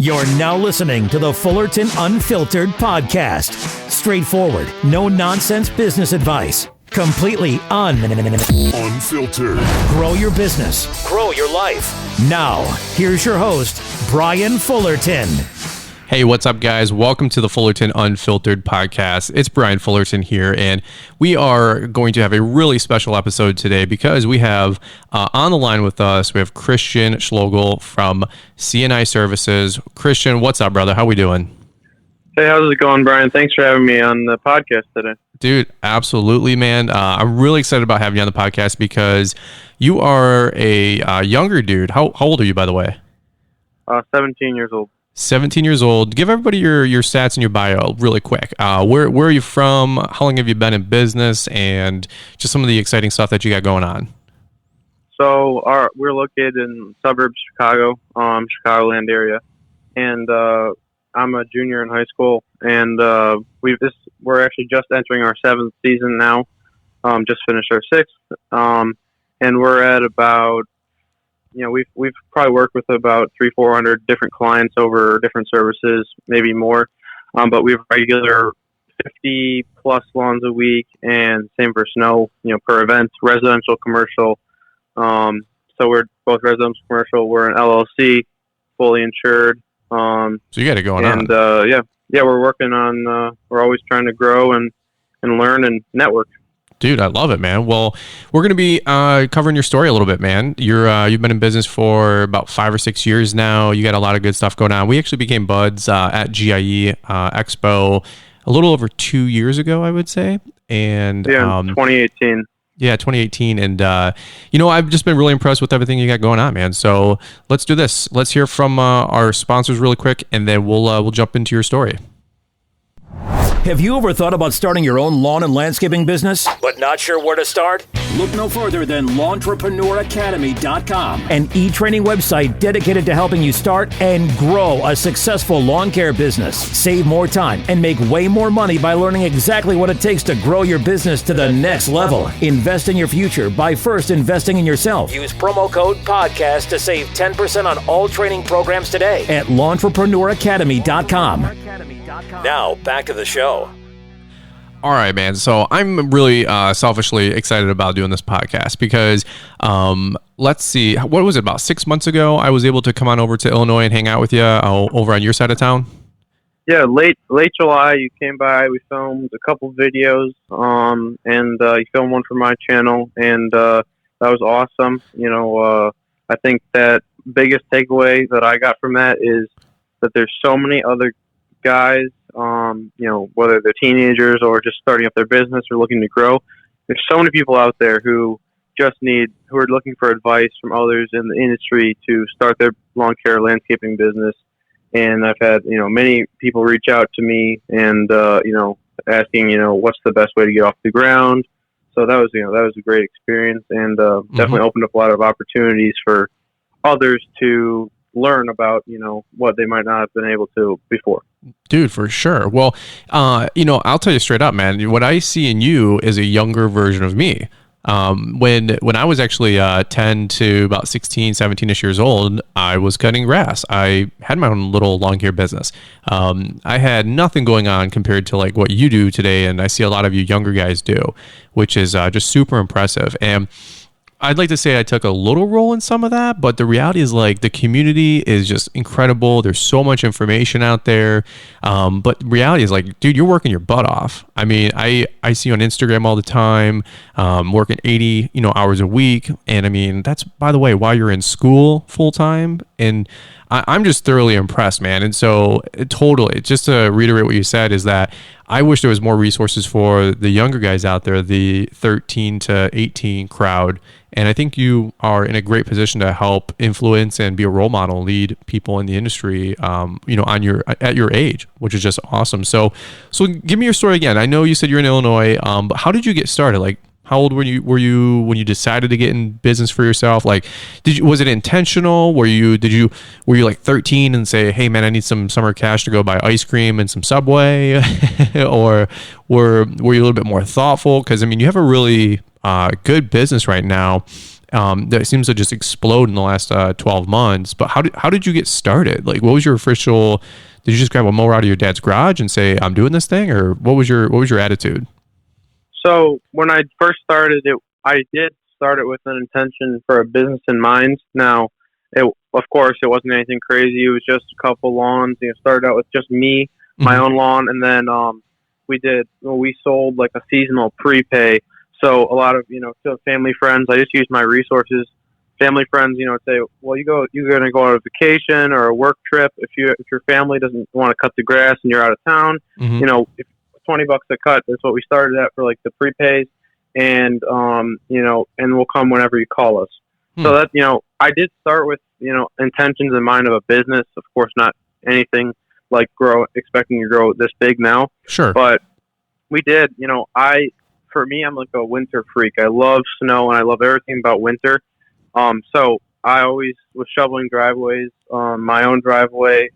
You're now listening to the Fullerton Unfiltered podcast. Straightforward, no nonsense business advice. Completely unfiltered. Grow your business. Grow your life. Now, here's your host, Brian Fullerton. Hey, what's up, guys? Welcome to the Fullerton Unfiltered podcast. It's Brian Fullerton here, and we are going to have a really special episode today because we have on the line with us, we have Christian Schloegel from C&I Services. Christian, what's up, brother? How we doing? Hey, how's it going, Brian? Thanks for having me on the podcast today. Dude, absolutely, man. I'm really excited about having you on the podcast because you are a younger dude. How old are you, by the way? 17 years old. 17 years old. Give everybody your stats and your bio really quick. Where are you from? How long have you been in business? And just some of the exciting stuff that you got going on. So we're located in suburbs Chicago, Chicagoland area. And I'm a junior in high school. And we're actually just entering our 7th season now. Just finished our 6th. And we're at about, we've probably worked with about 300-400 different clients over different services, maybe more. But we have regular 50 plus lawns a week, and same for snow, per event, residential, commercial. So we're both residential, commercial. We're an LLC, fully insured. So you got it going on. And we're working on. We're always trying to grow and learn and network. Dude, I love it, man. Well, we're going to be covering your story a little bit, man. You've been in business for about 5 or 6 years now. You got a lot of good stuff going on. We actually became buds at GIE Expo a little over 2 years ago, I would say. And 2018. Yeah, 2018. And, I've just been really impressed with everything you got going on, man. So let's do this. Let's hear from our sponsors really quick, and then we'll jump into your story. Have you ever thought about starting your own lawn and landscaping business, but not sure where to start? Look no further than LawnTrepreneurAcademy.com, an e-training website dedicated to helping you start and grow a successful lawn care business. Save more time and make way more money by learning exactly what it takes to grow your business to the next level. Invest in your future by first investing in yourself. Use promo code PODCAST to save 10% on all training programs today at LawnTrepreneurAcademy.com. Now, back to the show. All right, man. So I'm really selfishly excited about doing this podcast because let's see, what was it, about 6 months ago? I was able to come on over to Illinois and hang out with you over on your side of town. Yeah, late July, you came by. We filmed a couple videos, and you filmed one for my channel, and that was awesome. I think that biggest takeaway that I got from that is that there's so many other guys, whether they're teenagers or just starting up their business or looking to grow. There's so many people out there who are looking for advice from others in the industry to start their lawn care landscaping business. And I've had, many people reach out to me and, asking, what's the best way to get off the ground. So that was a great experience, and definitely opened up a lot of opportunities for others to learn about, what they might not have been able to before. Dude, for sure. Well, I'll tell you straight up, man, what I see in you is a younger version of me. When I was actually 10 to about 16, 17-ish years old, I was cutting grass. I had my own little lawn care business. I had nothing going on compared to like what you do today, and I see a lot of you younger guys do, which is just super impressive. And I'd like to say I took a little role in some of that, but the reality is like the community is just incredible. There's so much information out there. But the reality is like, dude, you're working your butt off. I mean, I see you on Instagram all the time, working 80, hours a week. And I mean, that's, by the way, while you're in school full time. And I'm just thoroughly impressed, man. And so totally, just to reiterate what you said, is that I wish there was more resources for the younger guys out there, the 13 to 18 crowd. And I think you are in a great position to help influence and be a role model, lead people in the industry, at your age, which is just awesome. So give me your story again. I know you said you're in Illinois, but how did you get started? Like, how old were you when you decided to get in business for yourself? Like, was it intentional? Were you like 13 and say, hey man, I need some summer cash to go buy ice cream and some Subway, or were you a little bit more thoughtful? Because I mean, you have a really good business right now, that seems to just explode in the last 12 months. But how did you get started? Like, what was your official? Did you just grab a mower out of your dad's garage and say, "I'm doing this thing," or what was your attitude? So when I first started it, I did start it with an intention for a business in mind. Now, of course, it wasn't anything crazy. It was just a couple lawns. Started out with just me, my own lawn, and then we sold like a seasonal prepay. So a lot of to family friends, I just used my resources. Family friends, say, well, you're going to go on a vacation or a work trip. If your family doesn't want to cut the grass and you're out of town, if $20 a cut, that's what we started at for like the prepays, and and we'll come whenever you call us. So that I did start with intentions in mind of a business. Of course, not anything like expecting to grow this big now. Sure, but we did. For me, I'm like a winter freak. I love snow and I love everything about winter. So I always was shoveling driveways on my own driveway.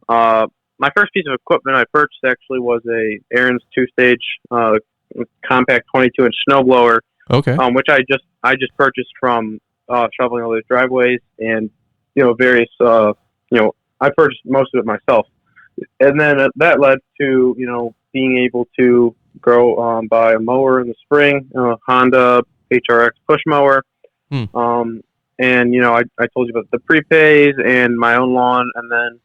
My first piece of equipment I purchased actually was a Aaron's 2-stage compact 22-inch snowblower. Okay. Which I just purchased from shoveling all those driveways and various I purchased most of it myself, and then that led to being able to grow buy a mower in the spring, Honda HRX push mower. And I told you about the prepays and my own lawn, and then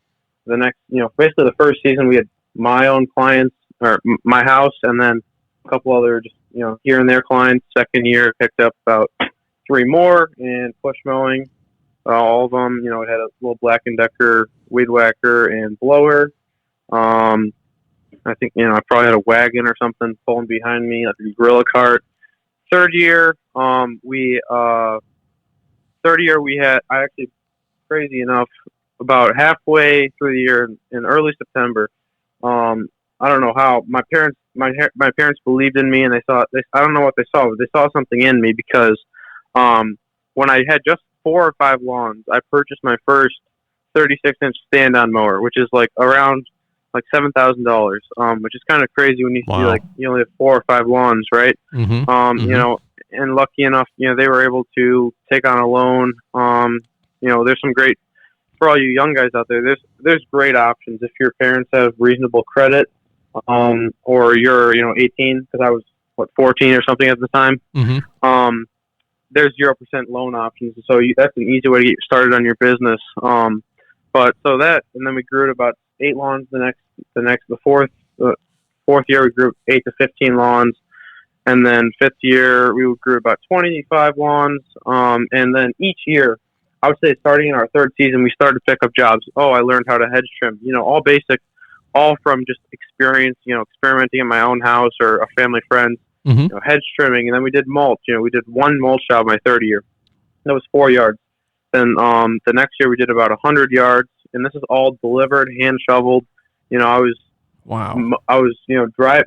the next basically the first season we had my own clients or my house, and then a couple other just here and there clients. Second year picked up about 3 more and push mowing. All of them, it had a little Black & Decker weed whacker and blower. I think I probably had a wagon or something pulling behind me, like a gorilla cart. Third year we had, I actually, crazy enough, about halfway through the year in early September, I don't know how my parents believed in me, and I don't know what they saw, but they saw something in me because when I had just 4 or 5 lawns, I purchased my first 36-inch stand-on mower, which is like around like $7,000, which is kind of crazy when you see like you only have 4 or 5 lawns, right? And lucky enough, they were able to take on a loan. There's some great, for all you young guys out there, there's great options if your parents have reasonable credit, or you're 18, because I was 14 or something at the time. There's 0% loan options, so that's an easy way to get started on your business. But so that, and then we grew to about 8 lawns. The fourth year we grew 8 to 15 lawns, and then 5th year we grew about 25 lawns. And then each year, I would say starting in our 3rd season, we started to pick up jobs. I learned how to hedge trim. All basic, all from just experience. Experimenting in my own house or a family friend. Hedge trimming, and then we did mulch. We did 1 mulch job my 3rd year. That was 4 yards. Then the next year we did about 100 yards, and this is all delivered, hand shoveled. I was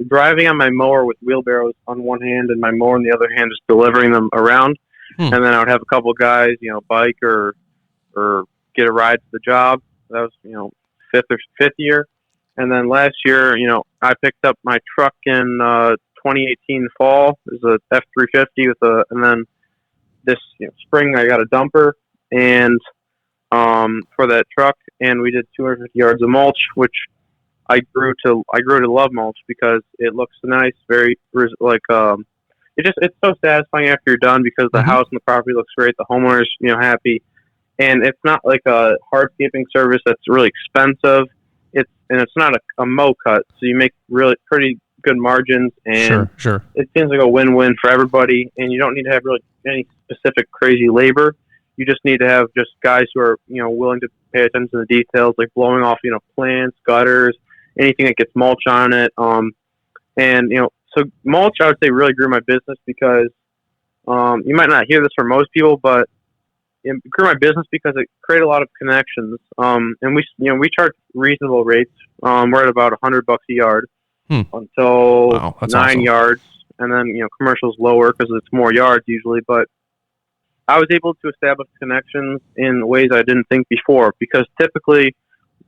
driving on my mower with wheelbarrows on one hand and my mower in the other hand, just delivering them around. And then I would have a couple guys, bike or get a ride to the job. That was 5th year, and then last year, I picked up my truck in 2018 fall. It was a F350 and then this spring I got a dumper and for that truck, and we did 250 yards of mulch, which I grew to love mulch because it looks nice, very like it's so satisfying after you're done because the house and the property looks great, the homeowner's happy, and it's not like a hardscaping service that's really expensive. It's not a mow cut, so you make really pretty good margins, and sure. It seems like a win-win for everybody, and you don't need to have really any specific crazy labor. You just need to have just guys who are willing to pay attention to the details, like blowing off plants, gutters, anything that gets mulch on it. So mulch, I would say, really grew my business because you might not hear this from most people, but it grew my business because it created a lot of connections. And we charge reasonable rates. We're at about $100 a yard until 9 awesome. yards, and then commercial's lower because it's more yards usually. But I was able to establish connections in ways I didn't think before, because typically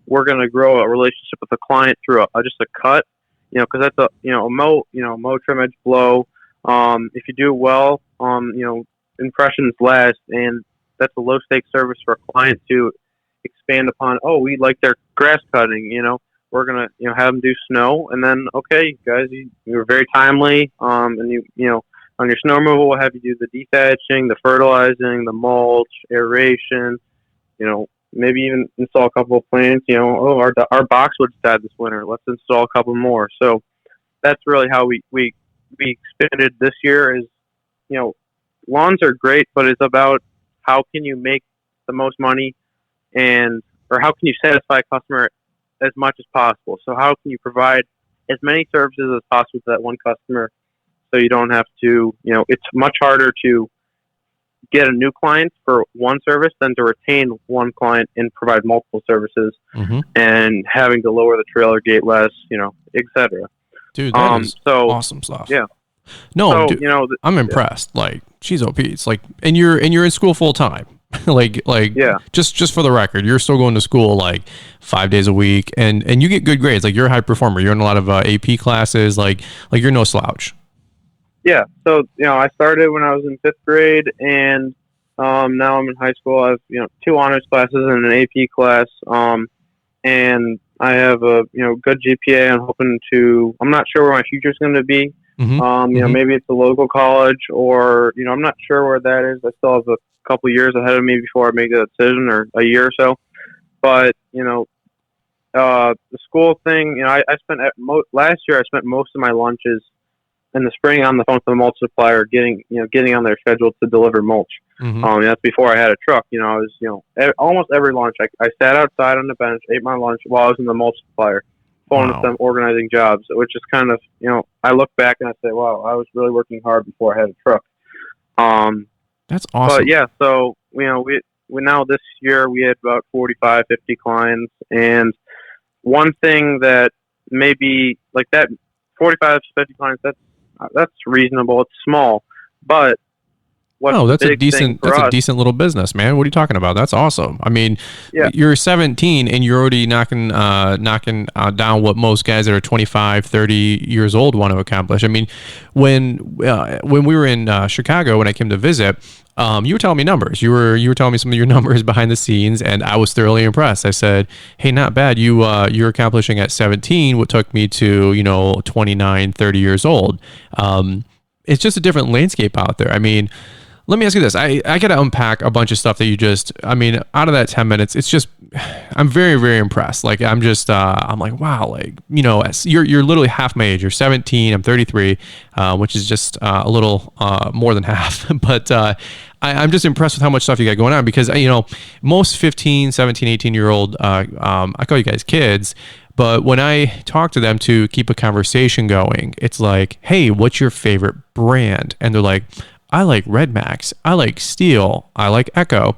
we're going to grow a relationship with a client through just a cut, because that's a mow trim edge blow. If you do well, impressions last, and that's a low stakes service for a client to expand upon. Oh, we like their grass cutting. We're gonna have them do snow, and then okay, guys, you were very timely. And on your snow removal, we'll have you do the dethatching, the fertilizing, the mulch, aeration. Maybe even install a couple of plants. Our boxwoods died this winter. Let's install a couple more. So that's really how we expanded this year. Is lawns are great, but it's about how can you make the most money, or how can you satisfy a customer as much as possible. So how can you provide as many services as possible to that one customer, so you don't have to. It's much harder to get a new client for one service than to retain one client and provide multiple services, and having to lower the trailer gate less, etc. Dude, that is awesome stuff. Yeah. No, dude, I'm impressed. Like, geez, oh, Pete, it's like, and you're in school full time. Yeah. Just for the record, you're still going to school like 5 days a week, and you get good grades. Like, you're a high performer. You're in a lot of AP classes. Like you're no slouch. Yeah. So I started when I was in 5th grade, and now I'm in high school. I have 2 honors classes and an AP class. And I have a good GPA. I'm not sure where my future's going to be. Maybe it's a local college, or I'm not sure where that is. I still have a couple years ahead of me before I make a decision, or a year or so. But the school thing, I spent last year. I spent most of my lunches in the spring on the phone with the mulch supplier, getting on their schedule to deliver mulch. That's before I had a truck. I was almost every lunch I sat outside on the bench, ate my lunch while I was in the mulch supplier, phoning with them, organizing jobs, which is kind of I look back and I say, wow, I was really working hard before I had a truck. That's awesome. But yeah, so we now this year we had about 45, 50 clients, and one thing that maybe like that 45, 50 clients, that's reasonable. It's small, but that's a decent little business, man. What are you talking about? That's awesome. I mean, you're 17 and you're already knocking down what most guys that are 25, 30 years old want to accomplish. I mean, when we were in Chicago, when I came to visit, you were telling me numbers. You were telling me some of your numbers behind the scenes, and I was thoroughly impressed. I said, "Hey, not bad. You're accomplishing at 17 what took me to 29, 30 years old." It's just a different landscape out there. I mean, let me ask you this. I got to unpack a bunch of stuff that out of that 10 minutes, it's just, I'm very, very impressed. Like, I'm like, wow, like, you're literally half my age. You're 17, I'm 33, which is just a little more than half. But I'm just impressed with how much stuff you got going on, because, most 15, 17, 18-year-old, I call you guys kids, but when I talk to them to keep a conversation going, it's like, hey, what's your favorite brand? And they're like, I like Red Max, I like Steel, I like Echo.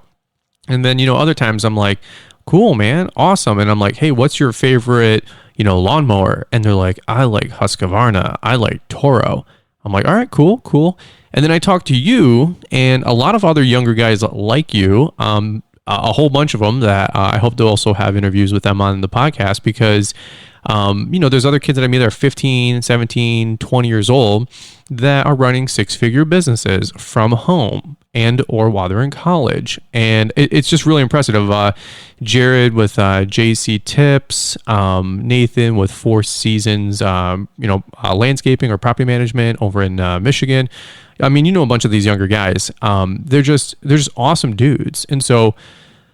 And then, other times I'm like, cool, man, awesome. And I'm like, hey, what's your favorite, lawnmower? And they're like, I like Husqvarna, I like Toro. I'm like, all right, cool. And then I talk to you and a lot of other younger guys like you, a whole bunch of them that I hope to also have interviews with them on the podcast, because there's other kids that I meet that are 15, 17, 20 years old that are running 6-figure businesses from home and or while they're in college. And it's just really impressive. Jared with JC Tips, Nathan with 4 Seasons, landscaping or property management over in Michigan. I mean, a bunch of these younger guys. They're just awesome dudes. And so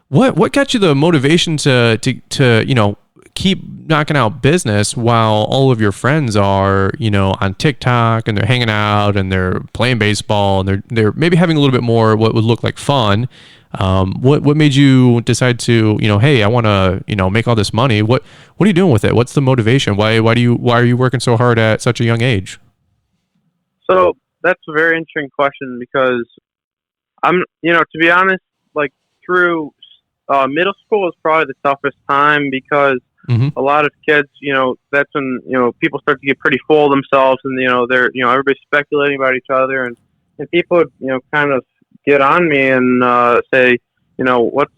what got you the motivation to keep knocking out business while all of your friends are, on TikTok and they're hanging out and they're playing baseball and they're maybe having a little bit more what would look like fun? What made you decide to, hey, I want to, make all this money? What are you doing with it? What's the motivation? Why are you working so hard at such a young age? So that's a very interesting question, because I'm, to be honest, like through middle school is probably the toughest time, because a lot of kids, that's when, people start to get pretty full of themselves, and, they're, everybody's speculating about each other, and people would, kind of get on me and say, what's,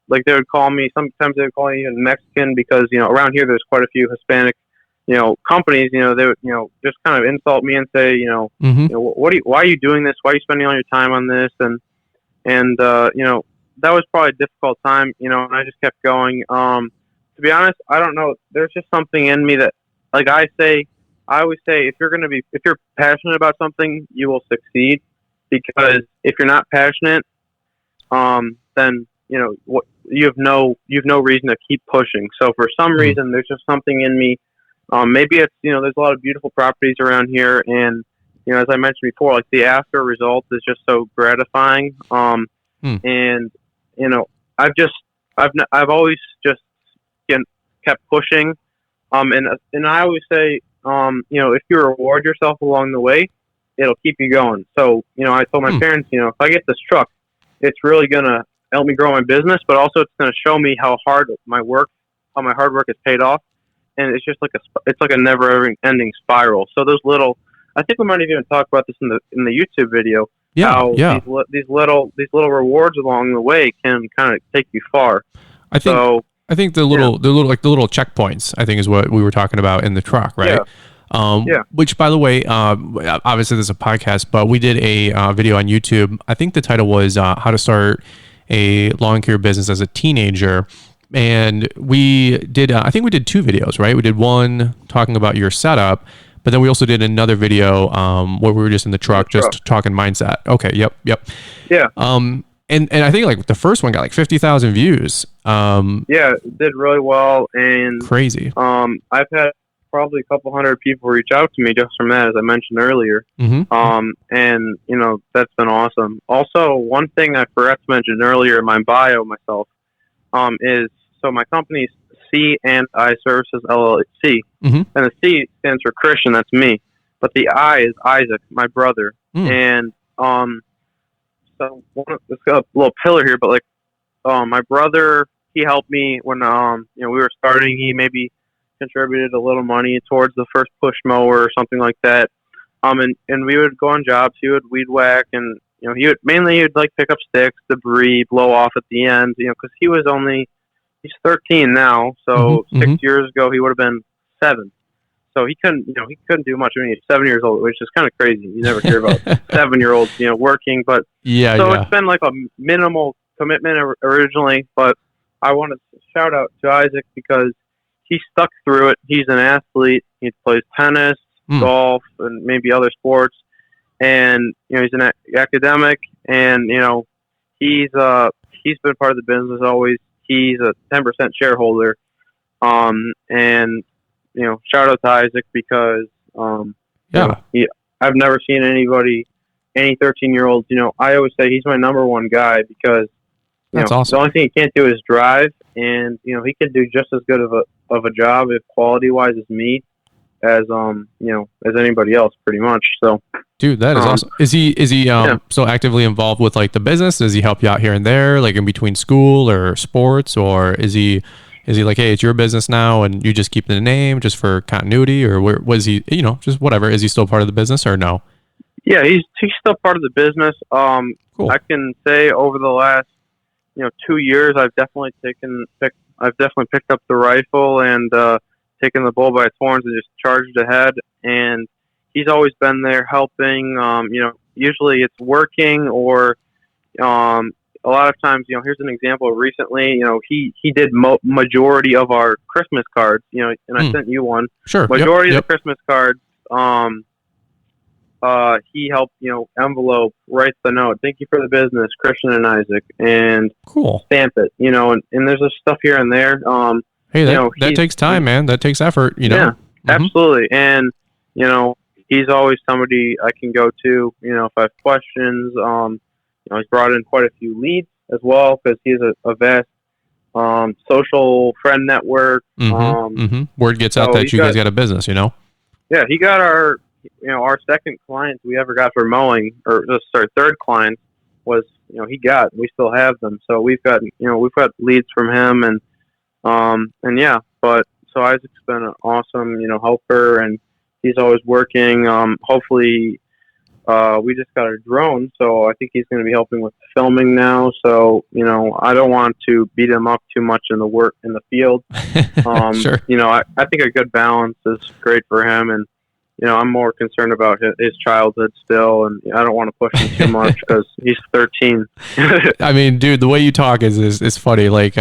like they would call me, sometimes they would call me even Mexican, because, around here there's quite a few Hispanic companies, they would, just kind of insult me and say, Mm-hmm. why are you doing this? Why are you spending all your time on this? And that was probably a difficult time, and I just kept going. To be honest, I don't know. There's just something in me that, like I always say, if you're passionate about something, you will succeed. Because if you're not passionate, then what you have no reason to keep pushing. So for some reason, there's just something in me. Maybe it's there's a lot of beautiful properties around here, and as I mentioned before, like the after result is just so gratifying. And I've always just kept pushing. And I always say, if you reward yourself along the way, it'll keep you going. So, I told my parents, if I get this truck, it's really going to help me grow my business, but also it's going to show me how hard my hard work has paid off. And it's just it's like a never ending spiral. So I think we might have even talked about this in the YouTube video. Yeah. These little rewards along the way can kind of take you far. I think the little checkpoints, I think, is what we were talking about in the truck, right? Which, by the way, obviously this is a podcast, but we did a video on YouTube. I think the title was "How to Start a Lawn Care Business as a Teenager," and we did. I think we did 2 videos, right? We did one talking about your setup, but then we also did another video where we were just in the truck, just talking mindset. Okay. Yep. Yeah. And I think like the first one got like 50,000 views. It did really well, and crazy. I've had probably a couple hundred people reach out to me just from that, as I mentioned earlier. Mm-hmm. And that's been awesome. Also, one thing I forgot to mention earlier in my bio myself, is so my company's C&I Services LLC, and the C stands for Christian. That's me, but the I is Isaac, my brother, and so let's go a little pillar here, but my brother, he helped me when we were starting. He maybe contributed a little money towards the first push mower or something like that. And we would go on jobs. He would weed whack, and he would pick up sticks, debris, blow off at the end. Because he's 13 now, so 6 years ago he would have been 7. So he couldn't do much. I mean, he's 7 years old, which is kind of crazy. You never hear about 7-year-olds, working, but it's been like a minimal commitment originally. But I want to shout out to Isaac because he stuck through it. He's an athlete. He plays tennis, golf, and maybe other sports. And he's an academic, and he's been part of the business always. He's a 10% shareholder, and shout out to Isaac because I've never seen any 13-year-olds. I always say he's my number one guy because that's awesome. The only thing he can't do is drive, and he can do just as good of a job, if quality wise, as me, as anybody else, pretty much. So, dude, that is awesome. Is he so actively involved with like the business? Does he help you out here and there, like in between school or sports, or is he like, hey, it's your business now, and you just keep the name just for continuity, or was he, just whatever? Is he still part of the business or no? Yeah, he's still part of the business. Cool. I can say over the last 2 years, I've definitely picked up the rifle and taken the bull by its horns and just charged ahead. And he's always been there helping. Usually it's working, or a lot of times, here's an example. Recently, he did majority of our Christmas cards. And I sent you one. Sure. Majority of the Christmas cards. He helped, envelope, write the note. Thank you for the business, Christian and Isaac, and cool. Stamp it. And there's just stuff here and there. Hey, that takes time, man. That takes effort. Yeah, absolutely. And he's always somebody I can go to. If I have questions. He's brought in quite a few leads as well because he's a vast social friend network. Word gets out that you guys got a business. Yeah, he got our second client we ever got for mowing, or just our third client was, we still have them. So we've got leads from him, and but so Isaac's been an awesome, helper, and he's always working. Hopefully, we just got a drone, so I think he's going to be helping with the filming now. So, I don't want to beat him up too much in the field. Sure. I think a good balance is great for him, and I'm more concerned about his childhood still, and I don't want to push him too much because he's 13. I mean, dude, the way you talk is funny. Like,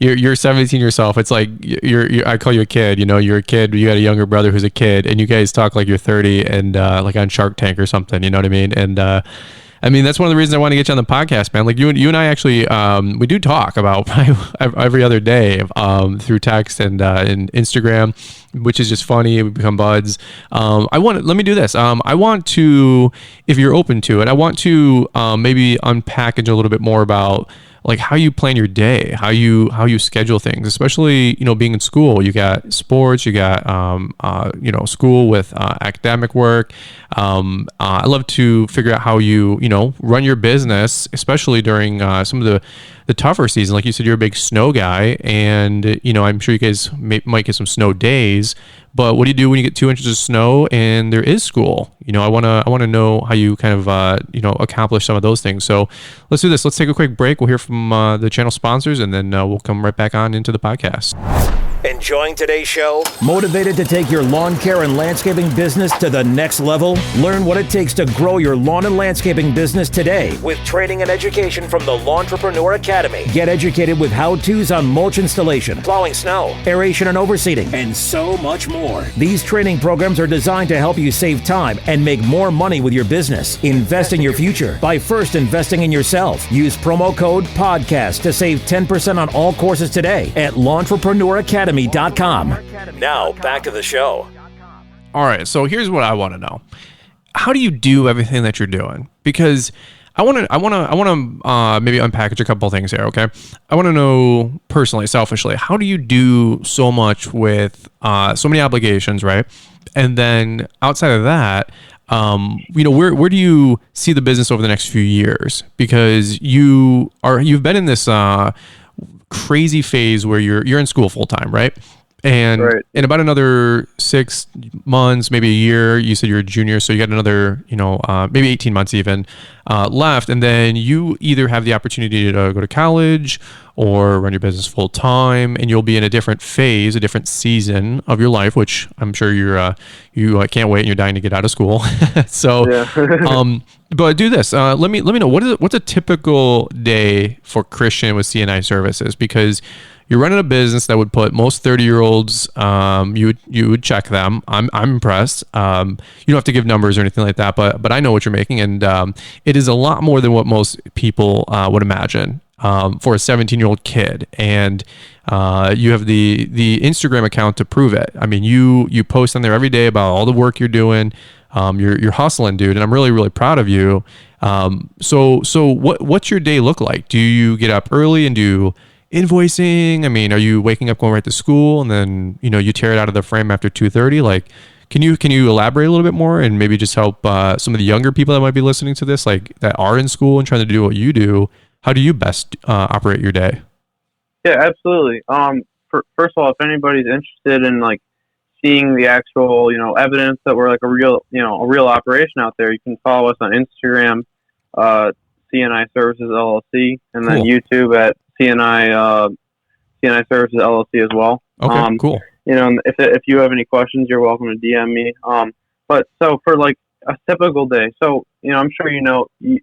you're 17 yourself. It's like I call you a kid. You're a kid. You got a younger brother who's a kid, and you guys talk like you're 30 and like on Shark Tank or something. You know what I mean? And I mean, that's one of the reasons I want to get you on the podcast, man. Like you and I actually, we do talk about every other day through text and Instagram, which is just funny. We become buds. Let me do this. I want to, if you're open to it, I want to maybe unpackage a little bit more about like how you plan your day, how you schedule things, especially, being in school. You got sports, you got, school with academic work. I love to figure out how you run your business, especially during some of the tougher season. Like you said, you're a big snow guy, and I'm sure you guys might get some snow days. But what do you do when you get 2 inches of snow and there is school? I want to know how you kind of accomplish some of those things. So let's do this. Let's take a quick break. We'll hear from the channel sponsors, and then we'll come right back on into the podcast. Enjoying today's show? Motivated to take your lawn care and landscaping business to the next level? Learn what it takes to grow your lawn and landscaping business today with training and education from the Lawntrepreneur Academy. Get educated with how-tos on mulch installation, plowing snow, aeration and overseeding, and so much more. These training programs are designed to help you save time and make more money with your business. Invest in your future by first investing in yourself. Use promo code PODCAST to save 10% on all courses today at LawnTrepreneurAcademy.com. Now, back to the show. All right, so here's what I want to know. How do you do everything that you're doing? Because I want to maybe unpackage a couple of things here, okay? I want to know personally, selfishly, how do you do so much with so many obligations, right? And then outside of that, where do you see the business over the next few years? Because you've been in this crazy phase where you're in school full time, right? And right. In about another 6 months, maybe a year, you said you're a junior, so you got another, maybe 18 months even left. And then you either have the opportunity to go to college or run your business full time, and you'll be in a different phase, a different season of your life, which I'm sure you can't wait and you're dying to get out of school. So, yeah. But do this. Let me know what's a typical day for Christian with C&I Services, because you're running a business that would put most 30-year-olds, you would check them. I'm impressed. You don't have to give numbers or anything like that, but I know what you're making, and it is a lot more than what most people would imagine for a 17-year-old kid. And you have the Instagram account to prove it. I mean, you post on there every day about all the work you're doing. You're hustling, dude, and I'm really, really proud of you. So what's your day look like? Do you get up early and do invoicing? I mean, are you waking up, going right to school, and then you tear it out of the frame after 2:30? Like, can you elaborate a little bit more and maybe just help some of the younger people that might be listening to this, like that are in school and trying to do what you do? How do you best operate your day? Yeah, absolutely. First of all, if anybody's interested in like seeing the actual, evidence that we're like a real operation out there, you can follow us on Instagram, C&I Services LLC, and then YouTube at C&I Services LLC as well. Okay, cool. If you have any questions, you're welcome to DM me. But so for like a typical day, so I'm sure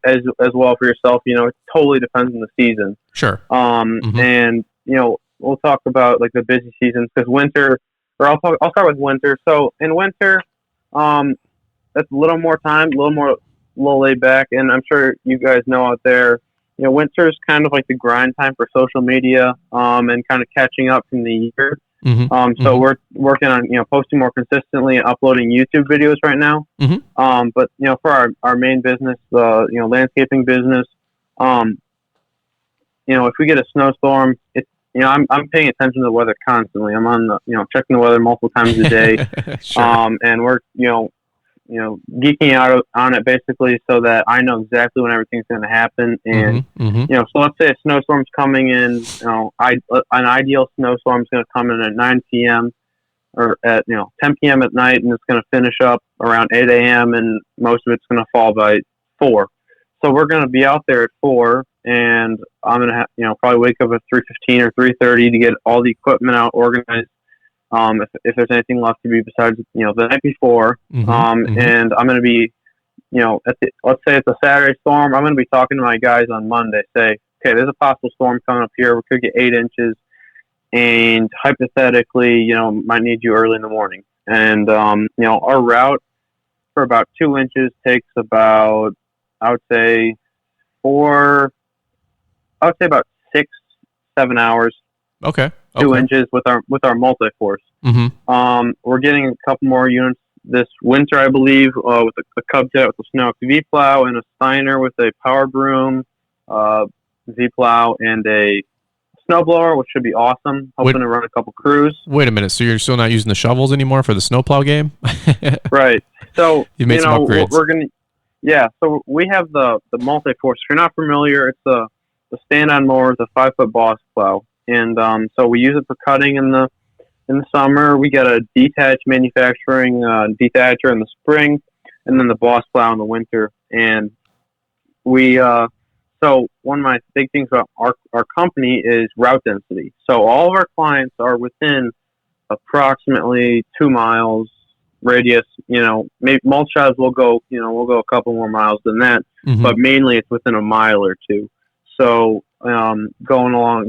as well for yourself, it totally depends on the season. Sure. And we'll talk about like the busy seasons, because winter. Or I'll start with winter. So in winter, that's a little more time, a little laid back, and I'm sure you guys know out there, winter is kind of like the grind time for social media, and kind of catching up from the year. So we're working on posting more consistently and uploading YouTube videos right now. But for our main business, landscaping business, if we get a snowstorm, it's I'm paying attention to the weather constantly. I'm on checking the weather multiple times a day. Sure. And we're, geeking out on it basically so that I know exactly when everything's going to happen. And, so let's say a snowstorm's coming in, an ideal snowstorm's going to come in at 9 p.m. or at 10 p.m. at night, and it's going to finish up around 8 a.m. and most of it's going to fall by 4. So we're going to be out there at 4, and I'm going to probably wake up at 3:15 or 3:30 to get all the equipment out organized. If there's anything left to be besides the night before, and I'm going to be let's say it's a Saturday storm. I'm going to be talking to my guys on Monday. Say, okay, there's a possible storm coming up here. We could get 8 inches, and hypothetically, might need you early in the morning. And our route for about 2 inches takes about, I would say about 6-7 hours. Okay. 2 inches with our multi-force. We're getting a couple more units this winter, I believe, with a Cub Jet with a Snow V plow and a Steiner with a power broom, V plow, and a snowblower, which should be awesome. Hoping to run a couple crews. Wait a minute. So you're still not using the shovels anymore for the snowplow game? Right. So you made some upgrades. So we have the multi-force. If you're not familiar, it's the stand-on mower with a 5-foot boss plow, and so we use it for cutting in the summer. We got a detached manufacturing detacher in the spring, and then the boss plow in the winter. And we so one of my big things about our company is route density. So all of our clients are within approximately 2 miles radius. Maybe mulch jobs will go a couple more miles than that, but mainly it's within a mile or two. So going along,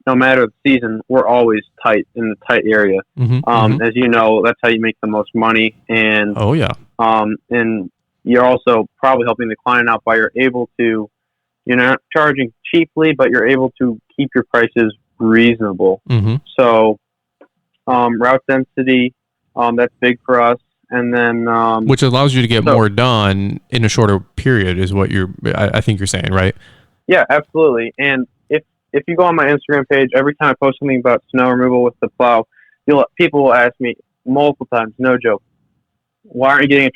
no matter the season, we're always tight in the tight area. As you know, that's how you make the most money. And and you're also probably helping the client out by you're able to, you're not charging cheaply, but you're able to keep your prices reasonable. So route density, that's big for us. And then which allows you to get more done in a shorter period is what I think you're saying, right? Yeah, absolutely. And if you go on my Instagram page, every time I post something about snow removal with the plow, people will ask me multiple times, no joke, why aren't you getting a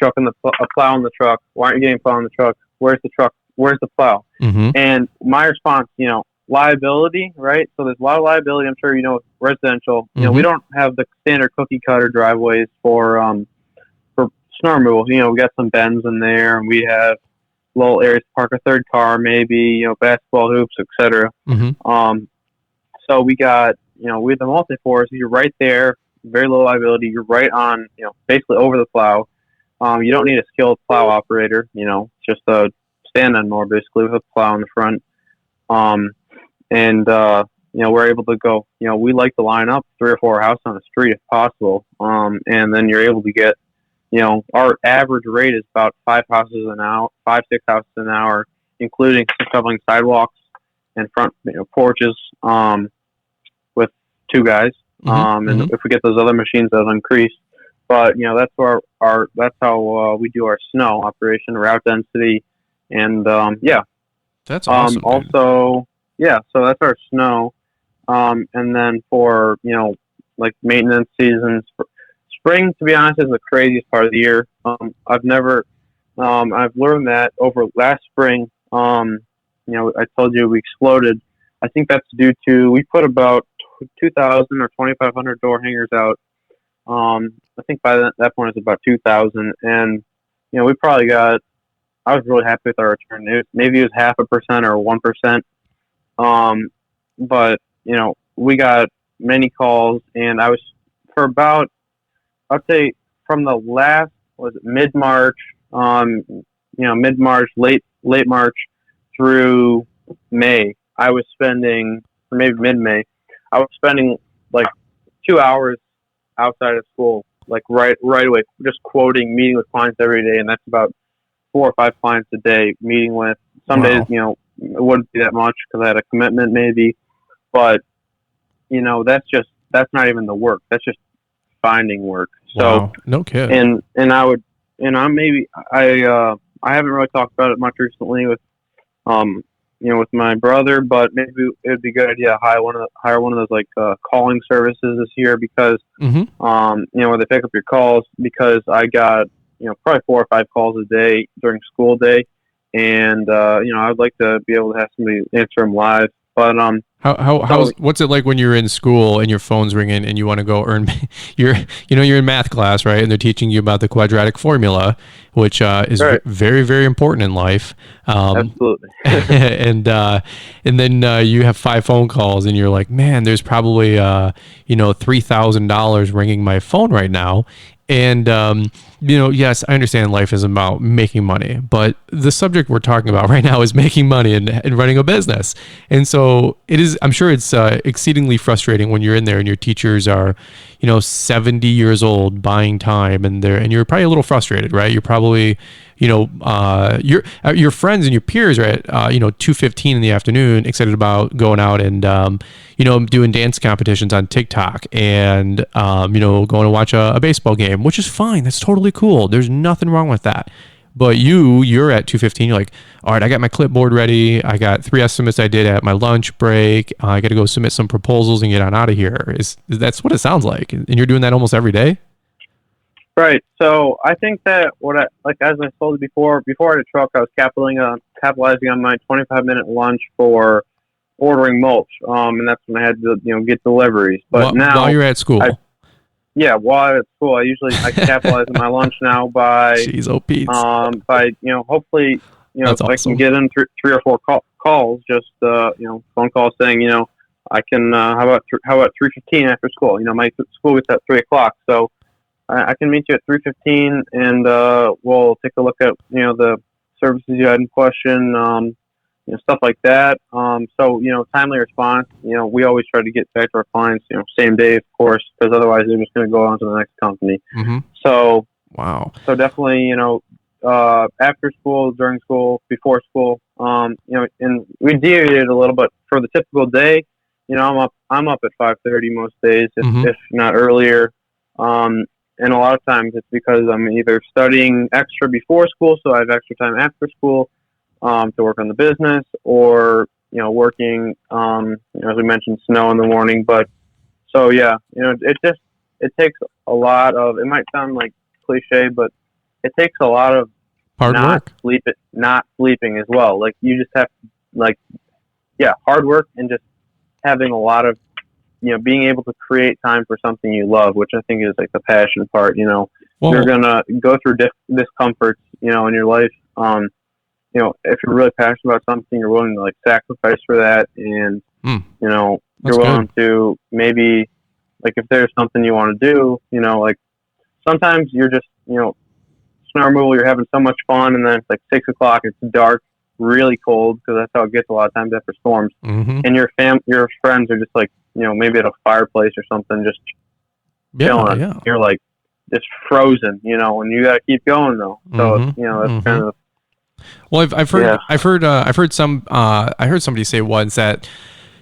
plow in the truck? Why aren't you getting a plow in the truck? Where's the truck? Where's the plow? And my response, liability, right? So there's a lot of liability. I'm sure with residential. We don't have the standard cookie cutter driveways for snow removal. We got some bends in there, and we have little areas to park a third car, maybe, basketball hoops, etc. So we got, with the multi-force, you're right there, very low liability. You're right on, basically over the plow. You don't need a skilled plow operator, just a stand-on mower basically with a plow in the front. We're able to go, we like to line up 3 or 4 houses on the street if possible. And then you're able to get, our average rate is about 5 houses an hour, 5-6 houses an hour, including shoveling sidewalks and front porches with 2 guys. And if we get those other machines, that'll increase. But that's where that's how we do our snow operation, route density, and that's awesome. Also, so that's our snow. And then for like maintenance seasons. Spring, to be honest, is the craziest part of the year. I've learned that over last spring. I told you we exploded. I think that's due to we put about 2,000 or 2,500 door hangers out. I think by that point it's about 2,000, and we probably got. I was really happy with our return. Maybe it was 0.5% or 1%. But we got many calls, and I was for about. I'd say from the last mid-March, mid-March, late March through May. I was spending, or maybe mid-May, I was spending like 2 hours outside of school, like right away, just meeting with clients every day, and that's about 4 or 5 clients a day meeting with. Some days, it wouldn't be that much because I had a commitment maybe, but that's not even the work. That's just finding work. So no kidding. And I would, I haven't really talked about it much recently with with my brother, but maybe it would be a good idea to hire one of those like calling services this year because where they pick up your calls, because I got probably 4 or 5 calls a day during school day, and I'd like to be able to have somebody answer them live. But how What's it like when you're in school and your phone's ringing and you want to go earn you're in math class, right? And they're teaching you about the quadratic formula, which is Right. very, very important in life. Absolutely. and then you have 5 phone calls and you're like, man, there's probably $3,000 ringing my phone right now. And, yes, I understand life is about making money, but the subject we're talking about right now is making money and running a business. And so I'm sure it's exceedingly frustrating when you're in there and your teachers are, 70 years old buying time and you're probably a little frustrated, right? You're probably, your friends and your peers are at, 2:15 in the afternoon, excited about going out and, doing dance competitions on TikTok and, going to watch a baseball game, which is fine. That's totally cool. There's nothing wrong with that. But you're at 2:15. You're like, all right, I got my clipboard ready. I got 3 estimates I did at my lunch break. I got to go submit some proposals and get on out of here. That's what it sounds like. And you're doing that almost every day? Right. So I think that as I told you before I had a truck, I was capitalizing on my 25-minute lunch for ordering mulch. And that's when I had to, get deliveries. But now while you're at school. While I'm at school, I capitalize on my lunch now by, Jeez, oh Pete. hopefully, That's if I awesome. can get in 3 or 4 calls, just, phone calls saying, I can, how about 3:15 after school? My school gets at 3:00. So I can meet you at 3:15 and, we'll take a look at, the services you had in question, stuff like that. So, timely response, we always try to get back to our clients, same day, of course, because otherwise they're just going to go on to the next company. Mm-hmm. So, wow. So definitely, after school, during school, before school, and we deviated a little bit for the typical day. I'm up at 5:30 most days, if not earlier. And a lot of times it's because I'm either studying extra before school, so I have extra time after school, to work on the business, or working, as we mentioned, snow in the morning. But so yeah, it takes a lot of. It might sound like cliche, but it takes a lot of hard work, not sleeping as well. Like you just have hard work and just having a lot of being able to create time for something you love, which I think is like the passion part. Well, you're gonna go through discomforts, in your life. If you're really passionate about something, you're willing to sacrifice for that, and you're willing to maybe if there's something you want to do, sometimes you're just snow removal, you're having so much fun, and then it's 6:00, it's dark, really cold, because that's how it gets a lot of times after storms, and your friends are just maybe at a fireplace or something, just chilling. Yeah. You're just frozen, and you got to keep going though. So that's kind of. Well, I heard somebody say once that,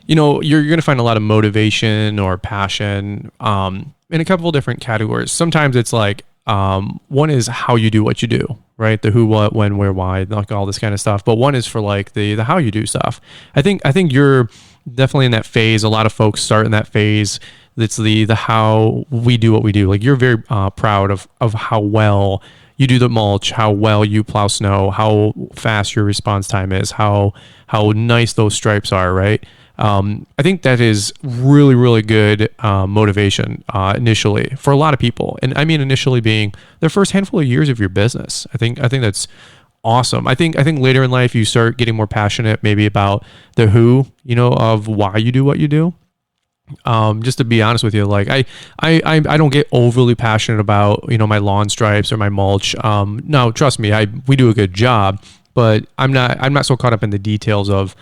you're going to find a lot of motivation or passion in a couple of different categories. Sometimes it's one is how you do what you do, right? The who, what, when, where, why, all this kind of stuff. But one is for the how you do stuff. I think you're definitely in that phase. A lot of folks start in that phase. It's the how we do what we do. You're very proud of how well you do the mulch, how well you plow snow, how fast your response time is, how nice those stripes are, right? I think that is really, really good motivation initially for a lot of people. And I mean initially being the first handful of years of your business. I think that's awesome. I think later in life you start getting more passionate maybe about the who, of why you do what you do. Just to be honest with you, I don't get overly passionate about, my lawn stripes or my mulch. No, trust me, we do a good job, but I'm not so caught up in the details of,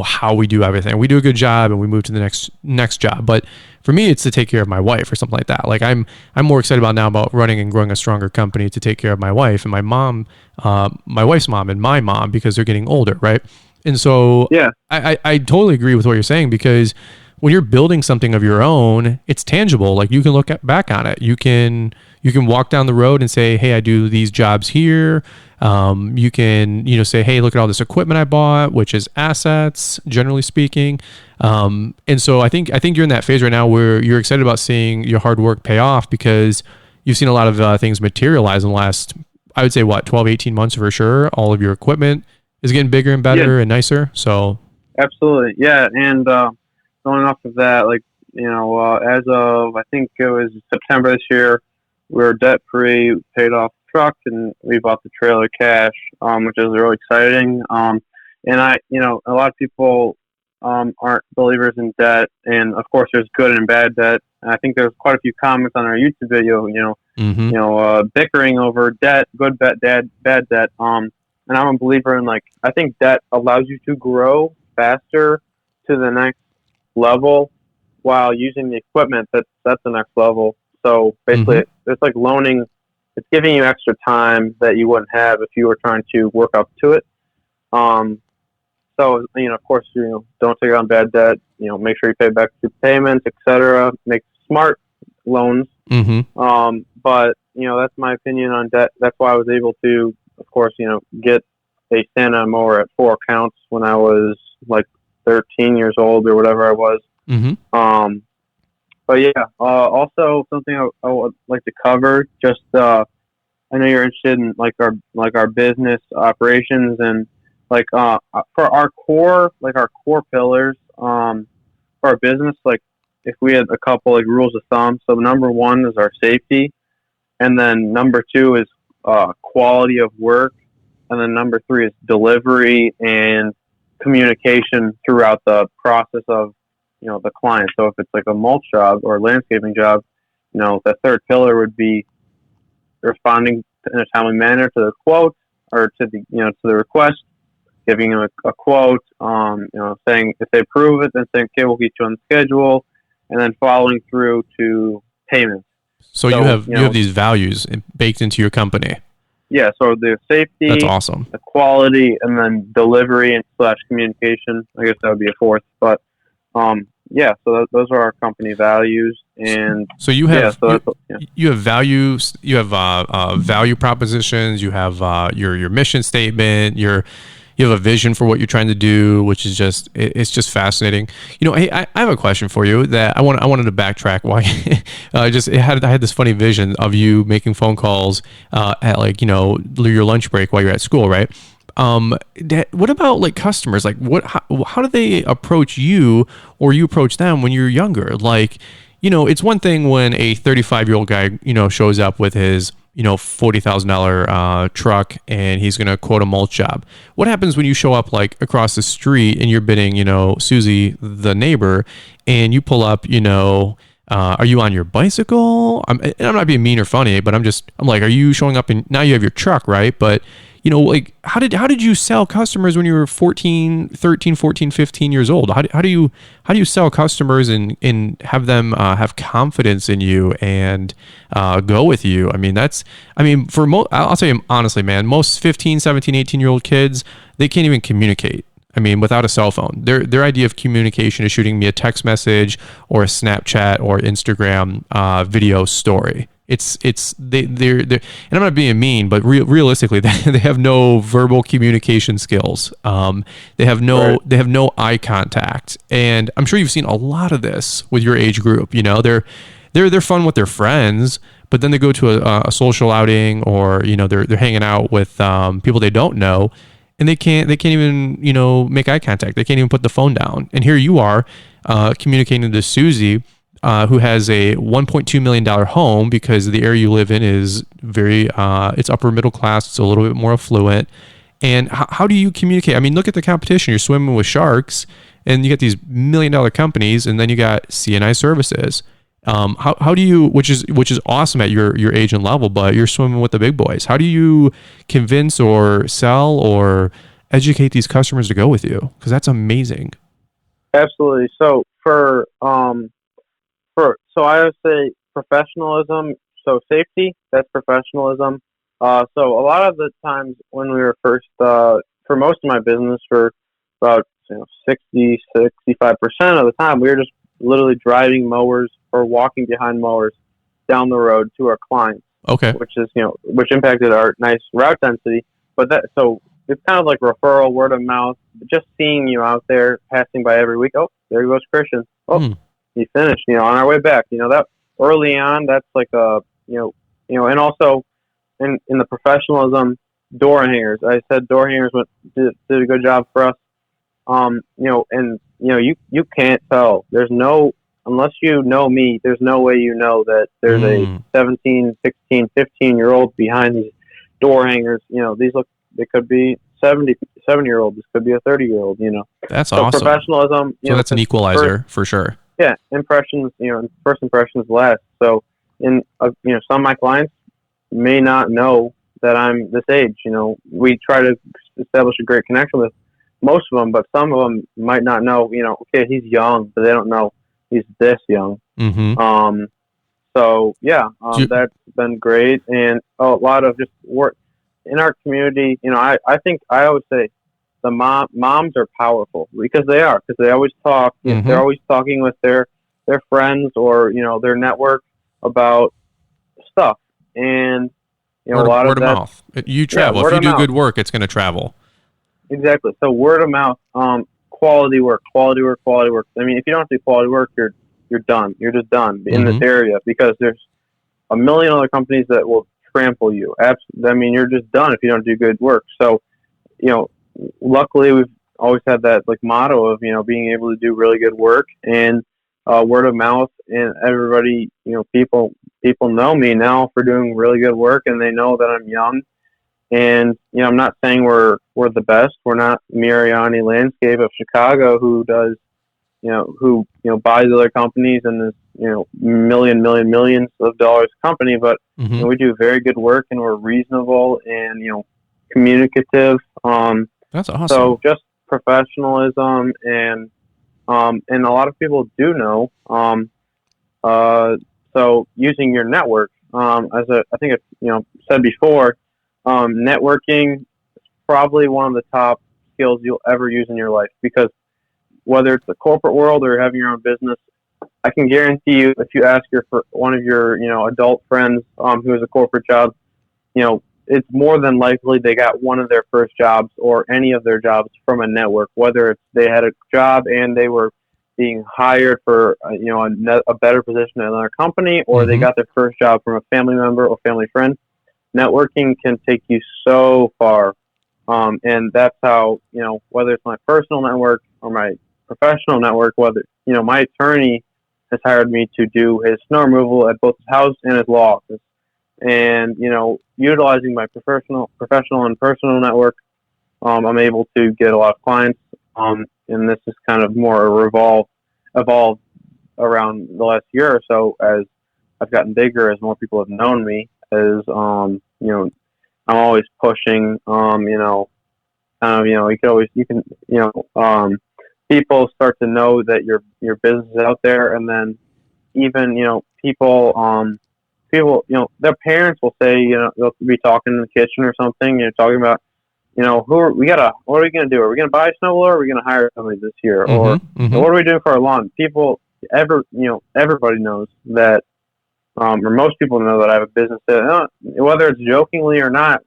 how we do everything. We do a good job and we move to the next job. But for me, it's to take care of my wife or something like that. I'm more excited about running and growing a stronger company to take care of my wife and my mom, my wife's mom and my mom, because they're getting older. Right. And so yeah, I totally agree with what you're saying, because when you're building something of your own, it's tangible. You can look back on it. You can walk down the road and say, hey, I do these jobs here. You can, say, hey, look at all this equipment I bought, which is assets, generally speaking. And so I think you're in that phase right now where you're excited about seeing your hard work pay off, because you've seen a lot of things materialize in the last, I would say, 12, 18 months for sure. All of your equipment is getting bigger and better and nicer. So absolutely. Yeah. And, going off of that, like, as of, I think it was September this year, we were debt free, paid off the truck, and we bought the trailer cash, which is really exciting. And a lot of people aren't believers in debt, and of course, there's good and bad debt. And I think there's quite a few comments on our YouTube video, bickering over debt, good debt, bad debt. And I'm a believer in, like, I think debt allows you to grow faster to the next level while using the equipment that's the next level. So basically, it's like loaning. It's giving you extra time that you wouldn't have if you were trying to work up to it. So, of course, don't take on bad debt. Make sure you pay back your payments, etc. Make smart loans. But, that's my opinion on debt. That's why I was able to, of course, get a Santa mower at 4 accounts when I was like 13 years old or whatever I was. But yeah, also something I would like to cover. Just I know you're interested in our business operations, and for our core pillars for our business. Like, if we had a couple rules of thumb, so number one is our safety, and then number two is quality of work, and then number three is delivery and communication throughout the process of the client. So if it's like a mulch job or a landscaping job, the third pillar would be responding in a timely manner to the quote, or to the request, giving them a quote, saying if they approve it, then saying, okay, we'll get you on the schedule, and then following through to payments. So you have these values baked into your company. Yeah, so the safety, that's awesome, the quality, and then delivery and / communication. I guess that would be a fourth, but so those are our company values. And so you have you have values, you have value propositions, you have your mission statement, you have a vision for what you're trying to do, which is it's just fascinating. Hey, I have a question for you that I wanted to backtrack. Why? I had this funny vision of you making phone calls at your lunch break while you're at school, right? What about customers? How do they approach you, or you approach them when you're younger? It's one thing when a 35-year-old guy, shows up with his, $40,000 truck, and he's going to quote a mulch job. What happens when you show up across the street and you're bidding, Susie, the neighbor, and you pull up, are you on your bicycle? I'm not being mean or funny, but I'm like, are you showing up and now you have your truck, right? But how did you sell customers when you were 13, 14, 15 years old? How do you sell customers and have them have confidence in you and go with you? I'll tell you honestly, man, most 15, 17, 18-year-old kids, they can't even communicate. Without a cell phone. Their idea of communication is shooting me a text message or a Snapchat or Instagram video story. They're and I'm not being mean, but realistically, they have no verbal communication skills. They have no eye contact, and I'm sure you've seen a lot of this with your age group. They're fun with their friends, but then they go to a social outing, or they're hanging out with people they don't know, and they can't even make eye contact. They can't even put the phone down. And here you are communicating to Susie, who has a $1.2 million home, because the area you live in is very, it's upper middle class. It's a little bit more affluent. And how do you communicate? Look at the competition. You're swimming with sharks, and you got these $1 million companies, and then you got C&I services. How do you, which is awesome at your age and level, but you're swimming with the big boys. How do you convince or sell or educate these customers to go with you? Because that's amazing. Absolutely. So so I would say professionalism. So safety, that's professionalism. So a lot of the times when we were first, for most of my business, for about 60, 65% of the time, we were just literally driving mowers or walking behind mowers down the road to our clients. Okay. Which impacted our nice route density. So it's kind of like referral, word of mouth, just seeing you out there, passing by every week. Oh, there goes Christian. Oh, he finished, on our way back. That early on, that's and also in the professionalism, door hangers. I said door hangers did a good job for us. you can't tell. Unless you know me, there's no way you know that there's a 17, 16, 15-year-old behind these door hangers. They could be 70-year-old. This could be a 30-year-old, That's so awesome. Professionalism, So that's an equalizer for sure. Yeah. Impressions, first impressions last. So some of my clients may not know that I'm this age. We try to establish a great connection with most of them, but some of them might not know, okay, he's young, but they don't know he's this young. Mm-hmm. That's been great. And a lot of just work in our community. I think I always say the moms are powerful because they always talk. Mm-hmm. They're always talking with their friends or, their network about stuff. And, a lot word of mouth. You travel. If you do good work, it's going to travel. Exactly. So word of mouth, quality work. I mean, if you don't do quality work, you're done. You're just done in this area because there's a million other companies that will trample you. I mean, you're just done if you don't do good work. So, luckily we've always had that motto of, being able to do really good work and word of mouth, and everybody, people know me now for doing really good work, and they know that I'm young. And, I'm not saying we're the best. We're not Mariani Landscape of Chicago who does, who buys other companies and is, millions of dollars company. But we do very good work, and we're reasonable and, communicative. That's awesome. So just professionalism and a lot of people do know. So using your network, I think it's, said before, networking is probably one of the top skills you'll ever use in your life, because whether it's the corporate world or having your own business, I can guarantee you if you ask one of your, adult friends, who has a corporate job, it's more than likely they got one of their first jobs or any of their jobs from a network, whether it's they had a job and they were being hired for, a better position at another company, or they got their first job from a family member or family friend. Networking can take you so far. And that's how, whether it's my personal network or my professional network, whether, my attorney has hired me to do his snow removal at both his house and his law office. And, utilizing my professional and personal network, I'm able to get a lot of clients. And this is kind of more evolved around the last year or so as I've gotten bigger, as more people have known me, as, I'm always pushing, people start to know that your business is out there. And then even, people, their parents will say, they'll be talking in the kitchen or something, talking about, what are we going to do? Are we going to buy a snowblower, or are we going to hire somebody this year? Or what are we doing for our lawn? Everybody knows that, or most people know that I have a business that, whether it's jokingly or not,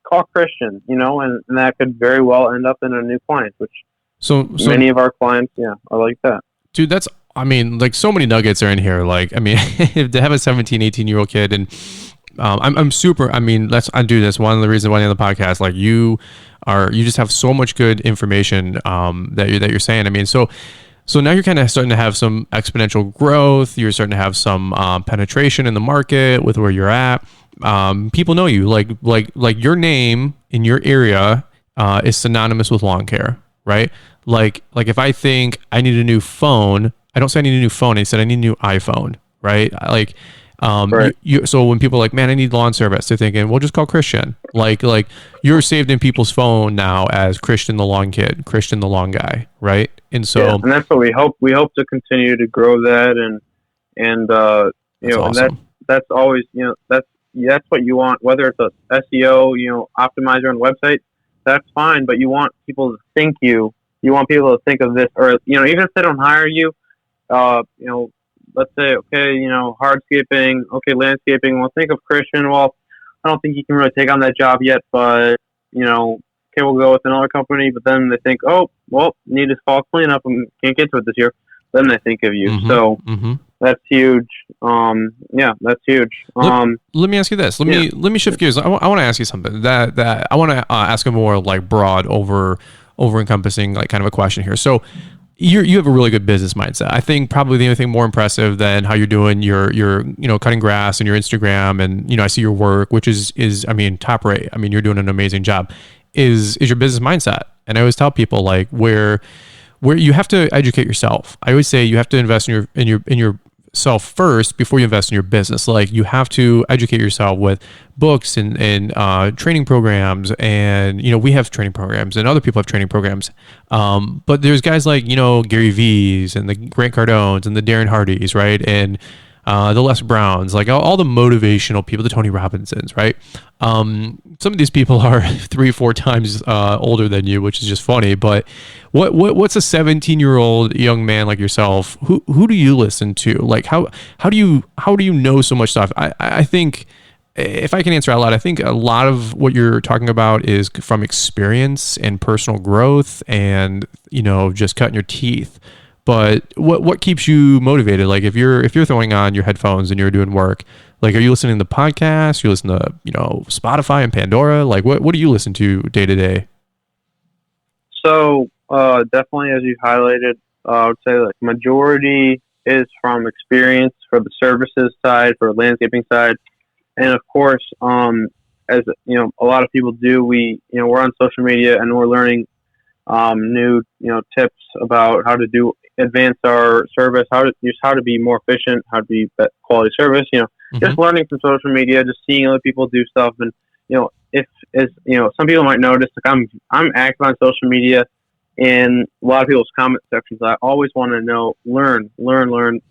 call Christian, and that could very well end up in a new client, which so many of our clients, are like that. Dude, so many nuggets are in here. To have a 17, 18-year-old kid, and I'm super, let's undo this. One of the reasons why on the podcast, you just have so much good information that you're saying. So now you're kind of starting to have some exponential growth. You're starting to have some penetration in the market with where you're at. People know you, like your name in your area is synonymous with lawn care, right? Like if I think I need a new phone, I don't say I need a new phone. I said I need a new iPhone, right? Right. So when people are like, man, I need lawn service, they're thinking, well, just call Christian. Like you're saved in people's phone now as Christian the lawn kid, Christian the lawn guy, right? And so, and that's what we hope. We hope to continue to grow that, and awesome. and that's always, that's what you want. Whether it's a SEO, optimizer on a website, that's fine. But you want people to think you want people to think of this, or even if they don't hire you, let's say, okay, hardscaping, okay, landscaping. Well, think of Christian. Well, I don't think you can really take on that job yet, but, okay, we'll go with another company. But then they think, oh, well, need this fall cleanup and can't get to it this year. Then they think of you. So that's huge. That's huge. Let me ask you this. Let me shift gears. I want to ask you something that I want to ask a more broad over over encompassing like kind of a question here. So you have a really good business mindset. I think probably the only thing more impressive than how you're doing your cutting grass and your Instagram, and I see your work, which is I mean top rate. I mean, you're doing an amazing job. Is your business mindset. And I always tell people like where you have to educate yourself. I always say you have to invest in yourself first before you invest in your business. Like you have to educate yourself with books and training programs, and we have training programs and other people have training programs. But there's guys like Gary V's and the Grant Cardones and the Darren Hardys, right? And the Les Browns, like all the motivational people, the Tony Robbinsons, right? Some of these people are 3-4 times older than you, which is just funny. But what's a 17-year-old young man like yourself? Who do you listen to? Like how do you know so much stuff? I think, if I can answer out loud, I think a lot of what you're talking about is from experience and personal growth, and just cutting your teeth. But what keeps you motivated? Like if you're throwing on your headphones and you're doing work, like are you listening to podcasts? You listen to Spotify and Pandora? Like what do you listen to day to day? So definitely, as you highlighted, I would say like majority is from experience for the services side, for landscaping side, and of course, as a lot of people do, we're on social media and we're learning new tips about how to advance our service, how to be more efficient, how to be better quality service. Just learning from social media, just seeing other people do stuff, and some people might notice like I'm active on social media in a lot of people's comment sections. I always want to learn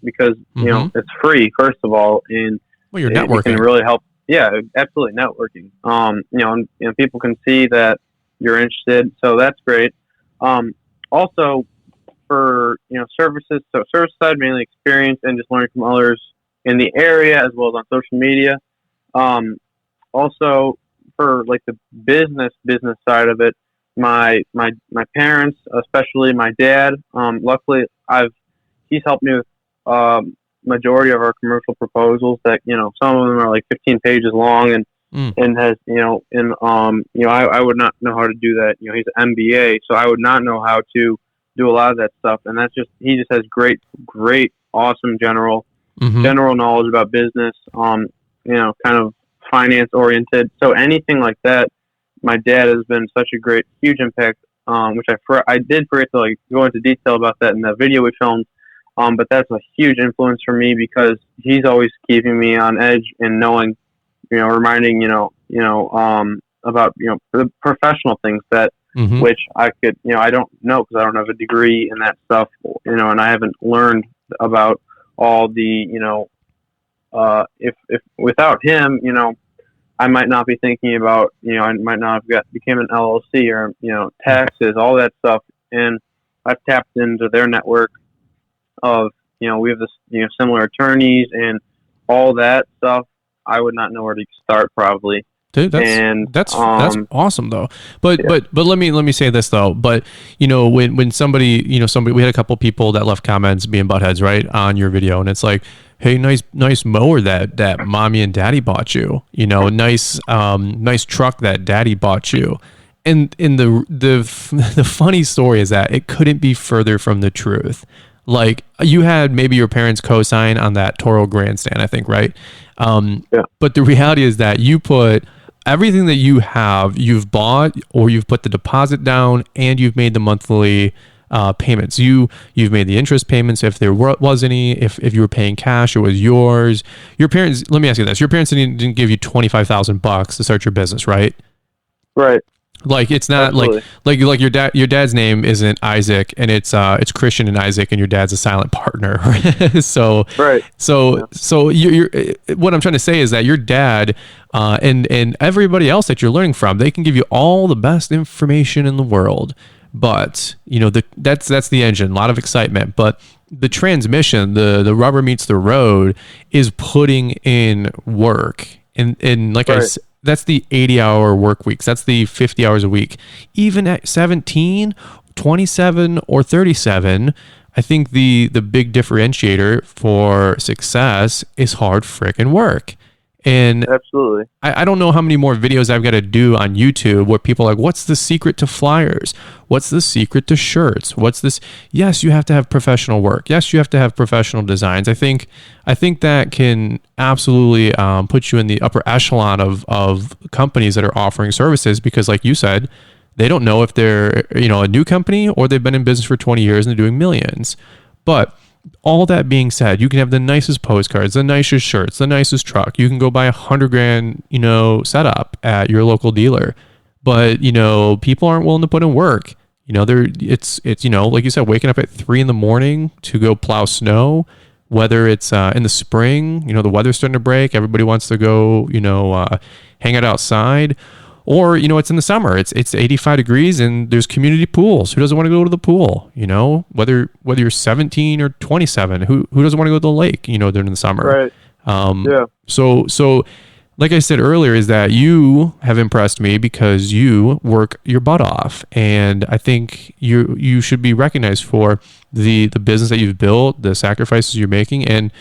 because it's free first of all, and you're networking. It can really help. Yeah, absolutely, networking. And people can see that you're interested, so that's great. Also, for services, so service side mainly experience and just learning from others in the area as well as on social media. Also for like the business side of it, my parents, especially my dad, luckily he's helped me with majority of our commercial proposals that some of them are like 15 pages long, and has I would not know how to do that. He's an MBA, so I would not know how to do a lot of that stuff, and he just has great awesome general knowledge about business, kind of finance oriented. So anything like that, my dad has been such a huge impact, which I did forget to like go into detail about that in the video we filmed. But that's a huge influence for me because he's always keeping me on edge and knowing, reminding, about, the professional things that, which I could, I don't know because I don't have a degree in that stuff, and I haven't learned about all the, if without him, I might not be thinking about, I might not have became an LLC or, taxes, all that stuff. And I've tapped into their network of, we have this, similar attorneys and all that stuff. I would not know where to start probably. Dude, that's awesome though. But let me say this though. But when somebody we had a couple people that left comments being buttheads right on your video, and it's like, hey, nice mower that mommy and daddy bought you. Nice truck that daddy bought you. And the funny story is that it couldn't be further from the truth. Like you had maybe your parents co-sign on that Toro grandstand, I think, right? Yeah. But the reality is that you put everything that you've bought, or you've put the deposit down, and you've made the monthly payments. You've made the interest payments if there was any. If you were paying cash, it was yours. Your parents. Let me ask you this: your parents didn't give you $25,000 to start your business, right? Right. Like it's not like your dad's name isn't Isaac, and it's Christian and Isaac, and your dad's a silent partner. So right. So you're what I'm trying to say is that your dad and everybody else that you're learning from, they can give you all the best information in the world, but that's the engine, a lot of excitement, but the transmission, the rubber meets the road, is putting in work, and like right. That's the 80-hour work weeks. That's the 50 hours a week. Even at 17, 27, or 37, I think the big differentiator for success is hard frickin' work. And Absolutely. I don't know how many more videos I've got to do on YouTube where people are like, what's the secret to flyers? What's the secret to shirts? What's this? Yes, you have to have professional work. Yes, you have to have professional designs. I think that can absolutely put you in the upper echelon of companies that are offering services, because like you said, they don't know if they're, a new company or they've been in business for 20 years and they're doing millions. But all that being said, you can have the nicest postcards, the nicest shirts, the nicest truck. You can go buy $100,000, setup at your local dealer, but people aren't willing to put in work. It's like you said, waking up at 3 a.m. to go plow snow. Whether it's in the spring, the weather's starting to break, everybody wants to go, hang out outside. Or, it's in the summer, it's 85 degrees and there's community pools. Who doesn't want to go to the pool? Whether you're 17 or 27, who doesn't want to go to the lake, during the summer? Right. Yeah. So like I said earlier, is that you have impressed me because you work your butt off. And I think you should be recognized for the business that you've built, the sacrifices you're making. And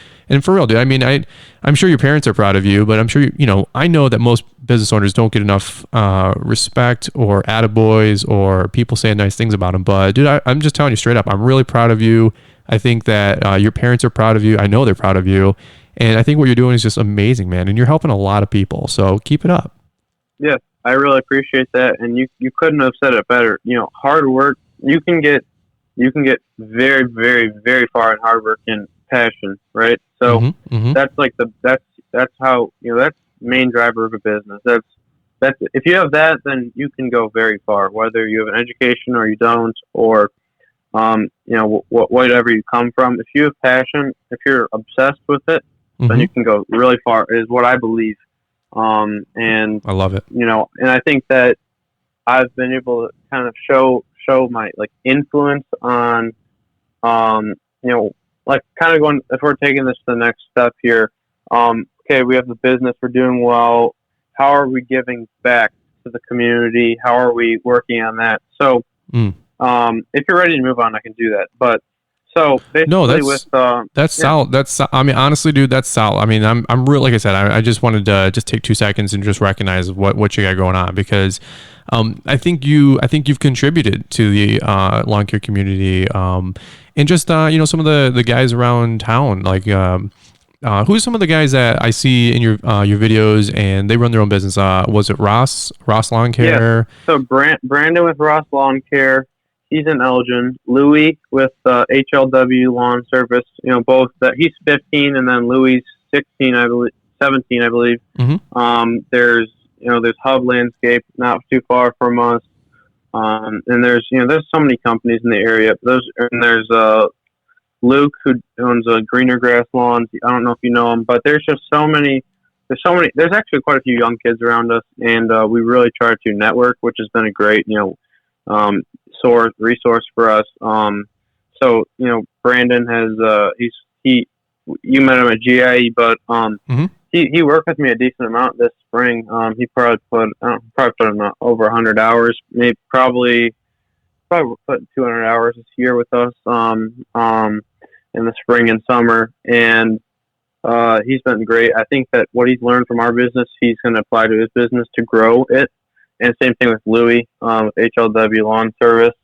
for real, dude, I mean, I'm sure your parents are proud of you, but I'm sure, I know that most business owners don't get enough respect or attaboys or people saying nice things about them. But dude, I'm just telling you straight up, I'm really proud of you. I think that your parents are proud of you. I know they're proud of you. And I think what you're doing is just amazing, man. And you're helping a lot of people. So keep it up. Yeah, I really appreciate that. And you couldn't have said it better. Hard work, you can get very, very, very far in hard work and passion, right? So that's like that's how, that's the main driver of a business. That's if you have that, then you can go very far, whether you have an education or you don't, or whatever you come from. If you have passion, if you're obsessed with it, then you can go really far, is what I believe. And I love it. And I think that I've been able to kind of show my influence on, kind of going, if we're taking this to the next step here, okay, we have the business, we're doing well. How are we giving back to the community? How are we working on that? So, if you're ready to move on, I can do that. But so basically, no, that's yeah. solid. I mean, honestly, dude, that's solid. I mean, I'm real. Like I said, I just wanted to just take 2 seconds and just recognize what you got going on, because I think you've contributed to the lawn care community, and just some of the guys around town, like who's some of the guys that I see in your videos and they run their own business? Was it Ross Lawn Care? Yeah. So Brandon with Ross Lawn Care. He's in Elgin. Louis with HLW Lawn Service. Both that he's 15 and then Louis 16, 17, I believe. There's Hub Landscape not too far from us. And there's so many companies in the area. There's Luke, who owns Greener Grass Lawns. I don't know if you know him, but there's just so many. There's actually quite a few young kids around us, and we really try to network, which has been a great resource for us. So Brandon has you met him at GIE, but he worked with me a decent amount this spring. He probably put in over 100 hours, maybe probably put 200 hours this year with us in the spring and summer, and he's been great. I think that what he's learned from our business, he's going to apply to his business to grow it. And same thing with Louis with HLW Lawn Service.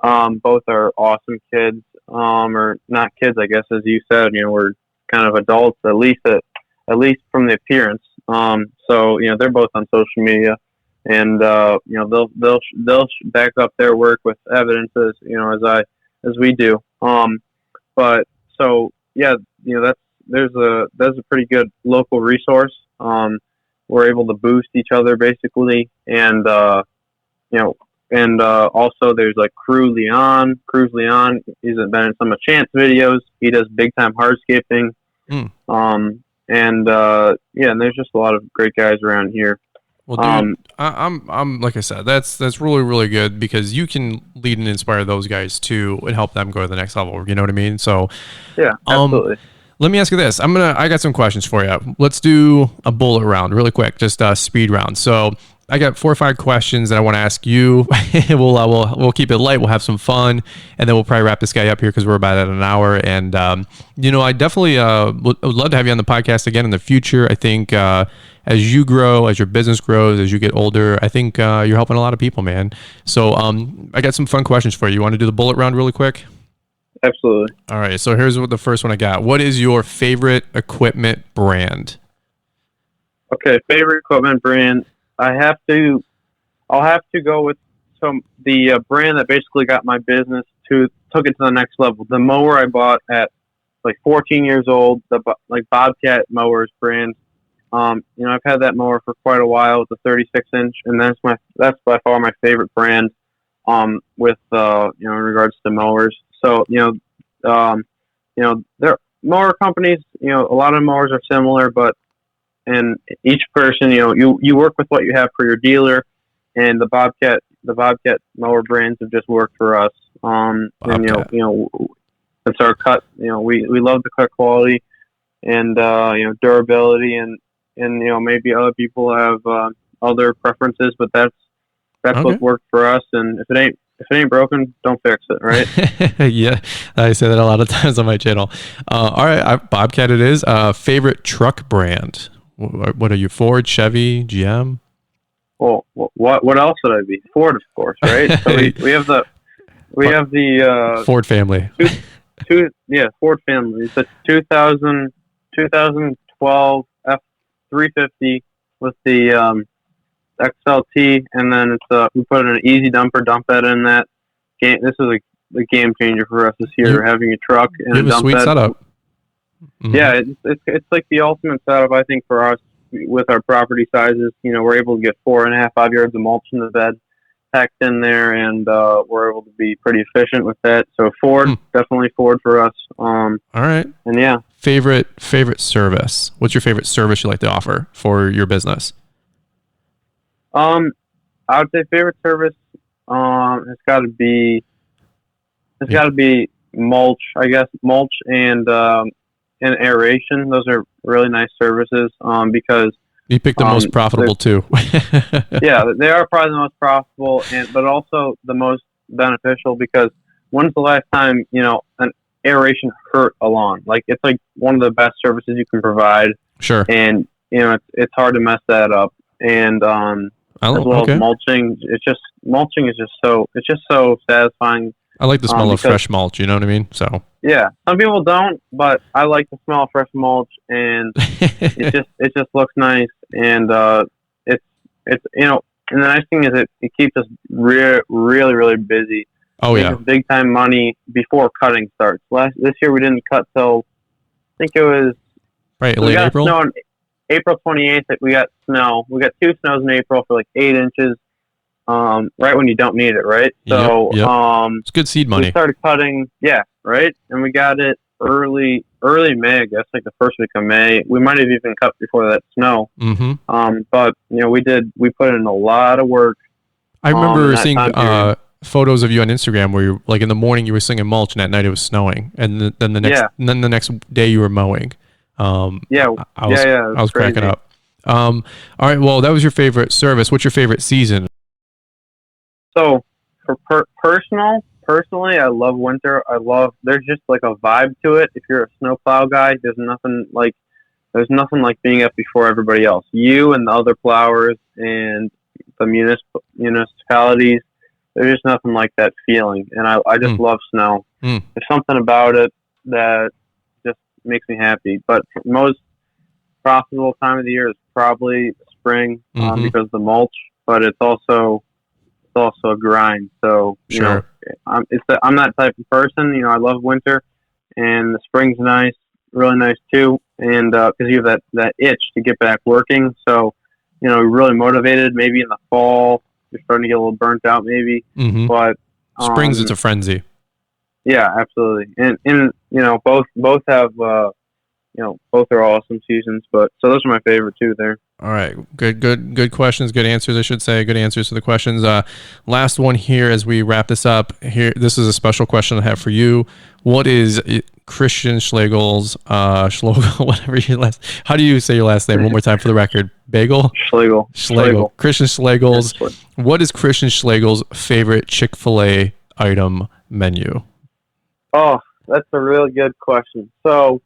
Both are awesome kids, or not kids, I guess, as you said. We're kind of adults, at least from the appearance. So they're both on social media, and they'll back up their work with evidences, as we do. But so yeah, that's a pretty good local resource. We're able to boost each other basically, and also there's like Cruz Leon. He's been in some of Chance videos. He does big time hardscaping. And there's just a lot of great guys around here. Well, dude, I'm like I said, that's really, really good, because you can lead and inspire those guys too and help them go to the next level. You know what I mean? So yeah, absolutely. Let me ask you this. I got some questions for you. Let's do a bullet round really quick, just a speed round. So I got 4 or 5 questions that I want to ask you. We'll keep it light. We'll have some fun, and then we'll probably wrap this guy up here because we're about at an hour. And I definitely would love to have you on the podcast again in the future. I think as you grow, as your business grows, as you get older, I think you're helping a lot of people, man. So I got some fun questions for you. You want to do the bullet round really quick? Absolutely. All right. So here's the first one I got. What is your favorite equipment brand? Okay, favorite equipment brand. I'll have to go with the brand that basically got my business took it to the next level. The mower I bought at like 14 years old, the Bobcat mowers brand. I've had that mower for quite a while. It's a 36 inch, and that's by far my favorite brand. With in regards to mowers. So there mower companies. A lot of mowers are similar, and each person, you work with what you have for your dealer, and the Bobcat mower brands have just worked for us. And it's our cut. We love the cut quality and durability, and maybe other people have other preferences, but that's okay. What worked for us. And if it ain't broken, don't fix it, right? Yeah, I say that a lot of times on my channel. All right, Bobcat it is. Favorite truck brand? What are you, Ford, Chevy, GM? Well, what else would I be? Ford, of course, right? So we have the Ford family. Ford family. It's a 2012 F350 with the XLT, and then we put an easy dump bed in that. This is a game changer for us this year. Having a truck and a dump sweet bed. Setup. Mm-hmm. Yeah, it's like the ultimate setup, I think, for us with our property sizes. We're able to get 4.5, 5 yards of mulch in the bed packed in there, and we're able to be pretty efficient with that. So Ford, definitely Ford for us. All right. And yeah. Favorite service? What's your favorite service you like to offer for your business? I would say favorite service has got to be mulch, I guess. Mulch and aeration. Those are really nice services because you picked the most profitable too. Yeah, they are probably the most profitable, but also the most beneficial, because when's the last time an aeration hurt a lawn? Like, it's like one of the best services you can provide. Sure. And it's hard to mess that up. And as well as mulching, mulching is just so satisfying. I like the smell of fresh mulch. You know what I mean? So yeah, some people don't, but I like the smell of fresh mulch, and it just looks nice, and it's and the nice thing is it keeps us really really busy. Oh yeah, big time money before cutting starts. This year we didn't cut till I think it was late April. Snow on April 28th. We got snow. We got 2 snows in April for like 8 inches. Right when you don't need it, right? So, yep. It's good seed money. We started cutting, right? And we got it early May, I guess, like the first week of May. We might have even cut before that snow. Mm-hmm. But we put in a lot of work. I remember seeing photos of you on Instagram where you, like, in the morning you were slinging mulch and at night it was snowing, and then the next day you were mowing. I was cracking up. All right, well, that was your favorite service. What's your favorite season? So for personally, I love winter. There's just like a vibe to it. If you're a snowplow guy, there's nothing like being up before everybody else. You and the other plowers and the municipalities, there's just nothing like that feeling. And I just love snow. There's something about it that just makes me happy. But most profitable time of the year is probably spring, because of the mulch, but it's also a grind. So sure. I'm that type of person. I love winter, and the spring's nice, really nice too. And because you have that itch to get back working, so really motivated. Maybe in the fall you're starting to get a little burnt out, maybe. But springs, it's a frenzy. Yeah, absolutely. And both have both are awesome seasons. But so those are my favorite too. There. All right. Good questions. Good answers, I should say. Good answers to the questions. Last one here as we wrap this up. Here, this is a special question I have for you. What is Christian Schloegel, whatever your last. How do you say your last name? One more time for the record. Bagel. Schlegel. Christian Schlegel's. What is Christian Schlegel's favorite Chick-fil-A item menu? Oh, that's a really good question. So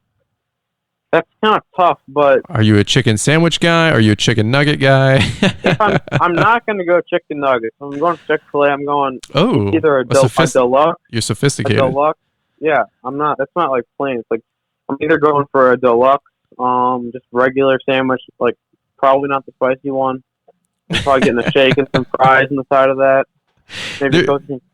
that's kind of tough, but are you a chicken sandwich guy? Are you a chicken nugget guy? if I'm not going to go chicken nuggets. I'm going Chick-fil-A. I'm going either a deluxe. You're sophisticated. A deluxe. Yeah, I'm not. It's not like plain. It's like I'm either going for a deluxe, just regular sandwich, like probably not the spicy one. I'm probably getting a shake and some fries on the side of that. Maybe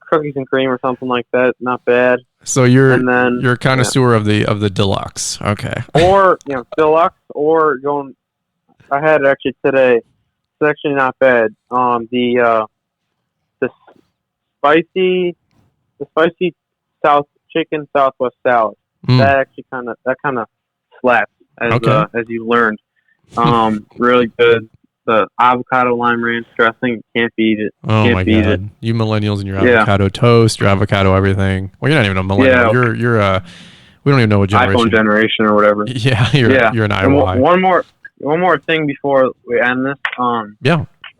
cookies and cream or something like that. Not bad. So you're a connoisseur of the deluxe. Okay. Or deluxe, or going. I had it actually today. It's actually not bad. The spicy chicken Southwest salad. That actually kind of slaps as you learned. Really good. The avocado lime ranch dressing, can't beat it. Oh my god! You millennials and your avocado toast, your avocado everything. Well, you're not even a millennial. Yeah. You're we don't even know what generation. iPhone generation or whatever. Yeah, you're an IY. One more thing before we end this.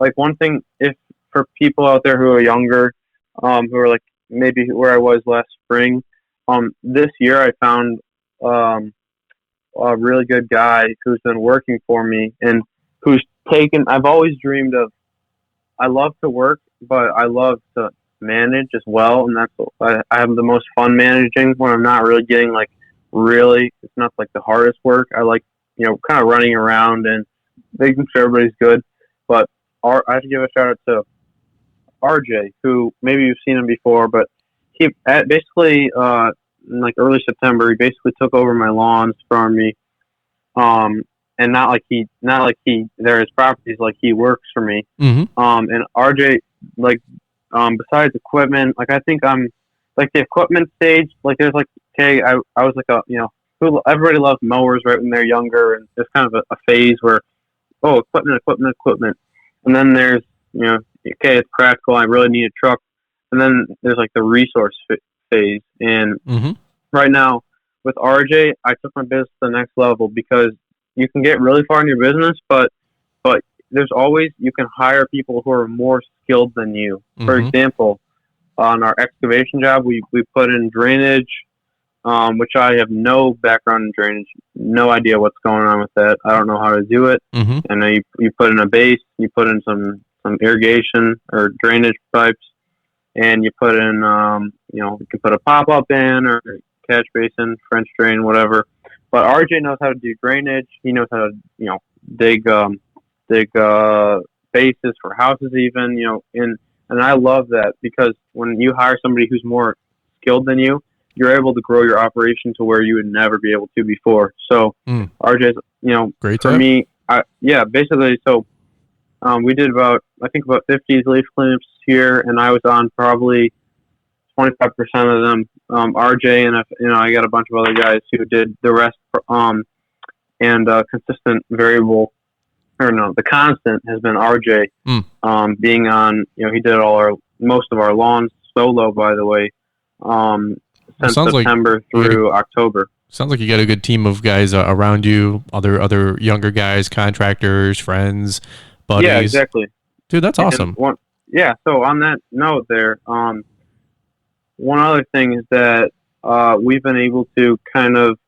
Like one thing, if for people out there who are younger, who are like maybe where I was last spring, this year I found a really good guy who's been working for me and who's I've always dreamed of. I love to work, but I love to manage as well, and I have the most fun managing when I'm not really getting it's not like the hardest work. I like kind of running around and making sure everybody's good. But I have to give a shout out to RJ, who maybe you've seen him before, but he basically in early September he basically took over my lawns from me. And not like they're his properties, like he works for me. Mm-hmm. And RJ, besides equipment, I think I'm the equipment stage. There's I was everybody loves mowers right when they're younger, and there's kind of a phase where equipment, and then there's it's practical. I really need a truck, and then there's the resource phase. And right now with RJ, I took my business to the next level because you can get really far in your business, but there's always, you can hire people who are more skilled than you. For example, on our excavation job, we put in drainage, which I have no background in drainage, no idea what's going on with that. I don't know how to do it. And then you put in a base, you put in some irrigation or drainage pipes, and you put in, you can put a pop-up in or catch basin, French drain, whatever. But RJ knows how to do drainage. He knows how to, dig bases for houses even, and I love that because when you hire somebody who's more skilled than you, you're able to grow your operation to where you would never be able to before. So RJ's, great for me, basically, so we did about 50 leaf cleanups here, and I was on probably 25% of them. RJ and I got a bunch of other guys who did the rest. And consistent variable, the constant has been RJ. Being on, he did most of our lawns solo, by the way, since September through October. Sounds like you got a good team of guys around you, other younger guys, contractors, friends, buddies. Yeah, exactly. Dude, that's awesome. So on that note there, one other thing is that we've been able to kind of,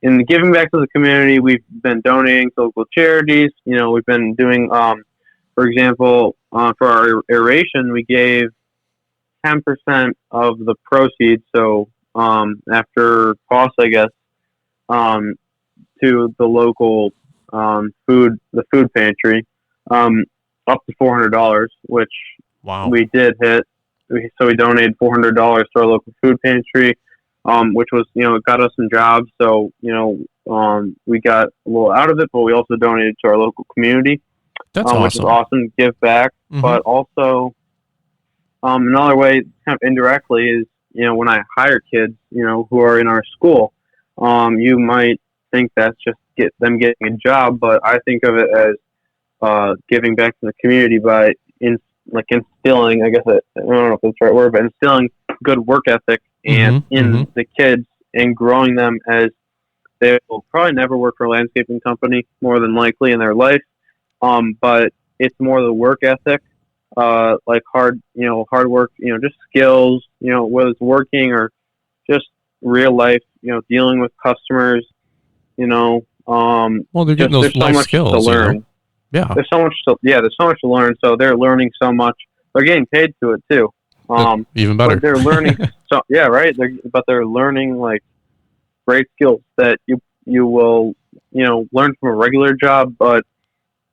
in giving back to the community, we've been donating to local charities. We've been doing, for example, for our aeration, we gave 10% of the proceeds, so after costs, I guess, to the local food pantry, up to $400, which we did hit. So we donated $400 to our local food pantry, which was, it got us some jobs. So, we got a little out of it, but we also donated to our local community. That's awesome. Which is awesome, give back. But also, another way, kind of indirectly, is, when I hire kids, who are in our school, you might think that's just them getting a job, but I think of it as giving back to the community by instilling, I guess, I don't know if that's the right word, but instilling good work ethic and in the kids and growing them as they will probably never work for a landscaping company more than likely in their life. But it's more the work ethic, like hard work, just skills, whether it's working or just real life, dealing with customers, well, they're getting those life skills to learn. Yeah. There's so much to learn. So they're learning so much. They're getting paid to it too. Even better. But they're learning. Right. They're learning like great skills that you will, learn from a regular job, but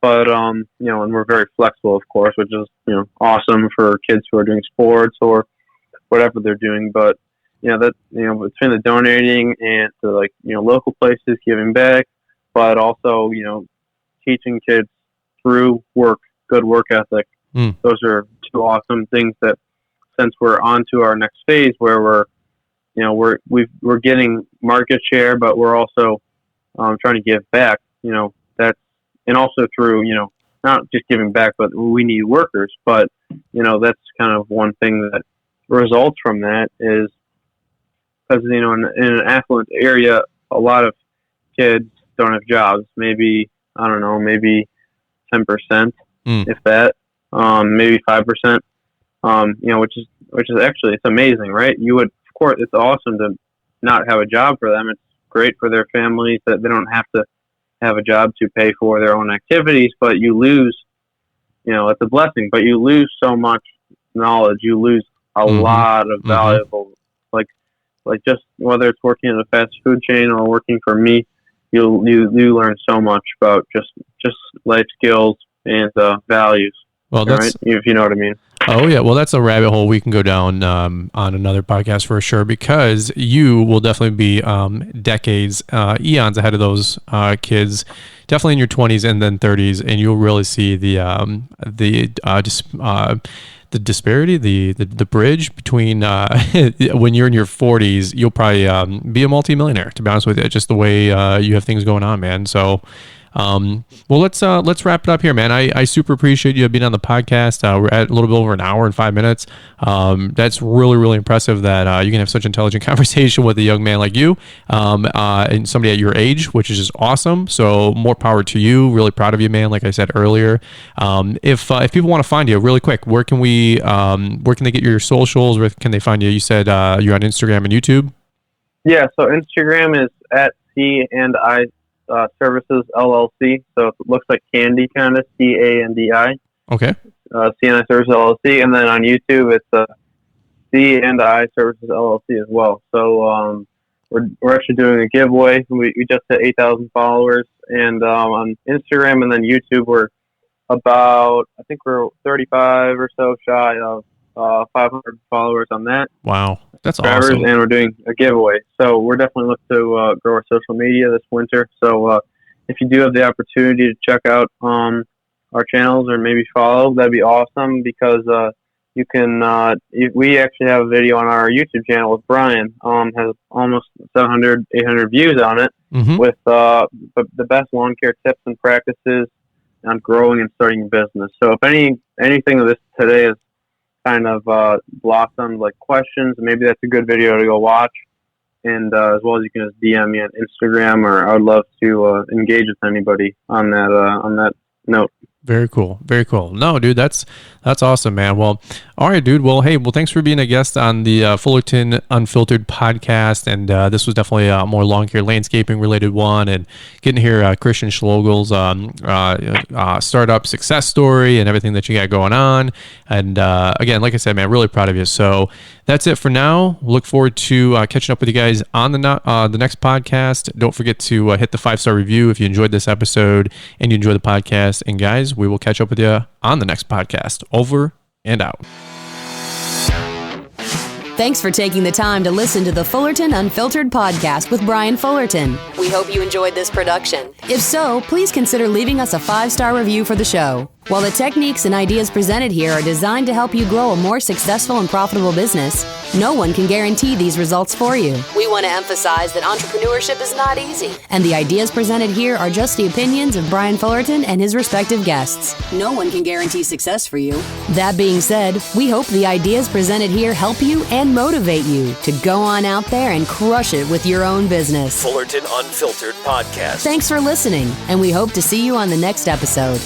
and we're very flexible, of course, which is, awesome for kids who are doing sports or whatever they're doing. But, between the donating and to local places giving back, but also, teaching kids through work, good work ethic. Those are two awesome things that, since we're on to our next phase where we're getting market share, but we're also trying to give back, and also through, not just giving back, but we need workers. But, that's kind of one thing that results from that is because, in an affluent area, a lot of kids don't have jobs. Maybe 10%, if that, maybe 5%, which is actually, it's amazing, right? Of course, it's awesome to not have a job for them. It's great for their families that they don't have to have a job to pay for their own activities, but you lose, it's a blessing, but you lose so much knowledge. You lose a lot of valuable, like just whether it's working in a fast food chain or working for me, you learn so much about just life skills and values. Well, that's, right? If you know what I mean. Oh yeah, well that's a rabbit hole we can go down on another podcast for sure, because you will definitely be decades, eons ahead of those kids, definitely in your 20s and then 30s, and you'll really see the disparity, the bridge between when you're in your 40s, you'll probably be a multimillionaire, to be honest with you, just the way you have things going on, man. So. Well, let's wrap it up here, man. I super appreciate you being on the podcast. We're at a little bit over an hour and 5 minutes. That's really, really impressive that you can have such intelligent conversation with a young man like you, and somebody at your age, which is just awesome. So more power to you. Really proud of you, man. Like I said earlier, if people want to find you really quick, where can they get your socials? Where can they find you? You said you're on Instagram and YouTube. Yeah. So Instagram is at C&I Services LLC, so it looks like candy, kind of CANDI. Okay. C&I Services LLC, and then on YouTube it's C&I Services LLC as well. So we're actually doing a giveaway. We just hit 8,000 followers, and on Instagram and then YouTube we're about, I think we're 35 or so shy of 500 followers on that. Wow, that's awesome. And we're doing a giveaway. So we're definitely looking to grow our social media this winter. So if you do have the opportunity to check out our channels or maybe follow, that'd be awesome, because you can. We actually have a video on our YouTube channel with Brian. Has almost 700, 800 views on it, with the best lawn care tips and practices on growing and starting a business. So if anything of this today is kind of blossomed like questions, maybe that's a good video to go watch. And as well as you can just DM me on Instagram, or I would love to engage with anybody on that note. Very cool. Very cool. No, dude, that's awesome, man. Well, all right, dude. Well, hey, thanks for being a guest on the Fullerton Unfiltered podcast. And this was definitely a more lawn care landscaping related one, and getting to hear Christian Schloegel's startup success story and everything that you got going on. And again, like I said, man, really proud of you. So that's it for now. Look forward to catching up with you guys on the next podcast. Don't forget to hit the 5-star review if you enjoyed this episode and you enjoy the podcast. And guys, we will catch up with you on the next podcast. Over and out. Thanks for taking the time to listen to the Fullerton Unfiltered podcast with Brian Fullerton. We hope you enjoyed this production. If so, please consider leaving us a 5-star review for the show. While the techniques and ideas presented here are designed to help you grow a more successful and profitable business, no one can guarantee these results for you. We want to emphasize that entrepreneurship is not easy, and the ideas presented here are just the opinions of Brian Fullerton and his respective guests. No one can guarantee success for you. That being said, we hope the ideas presented here help you and motivate you to go on out there and crush it with your own business. Fullerton Unfiltered Podcast. Thanks for listening, and we hope to see you on the next episode.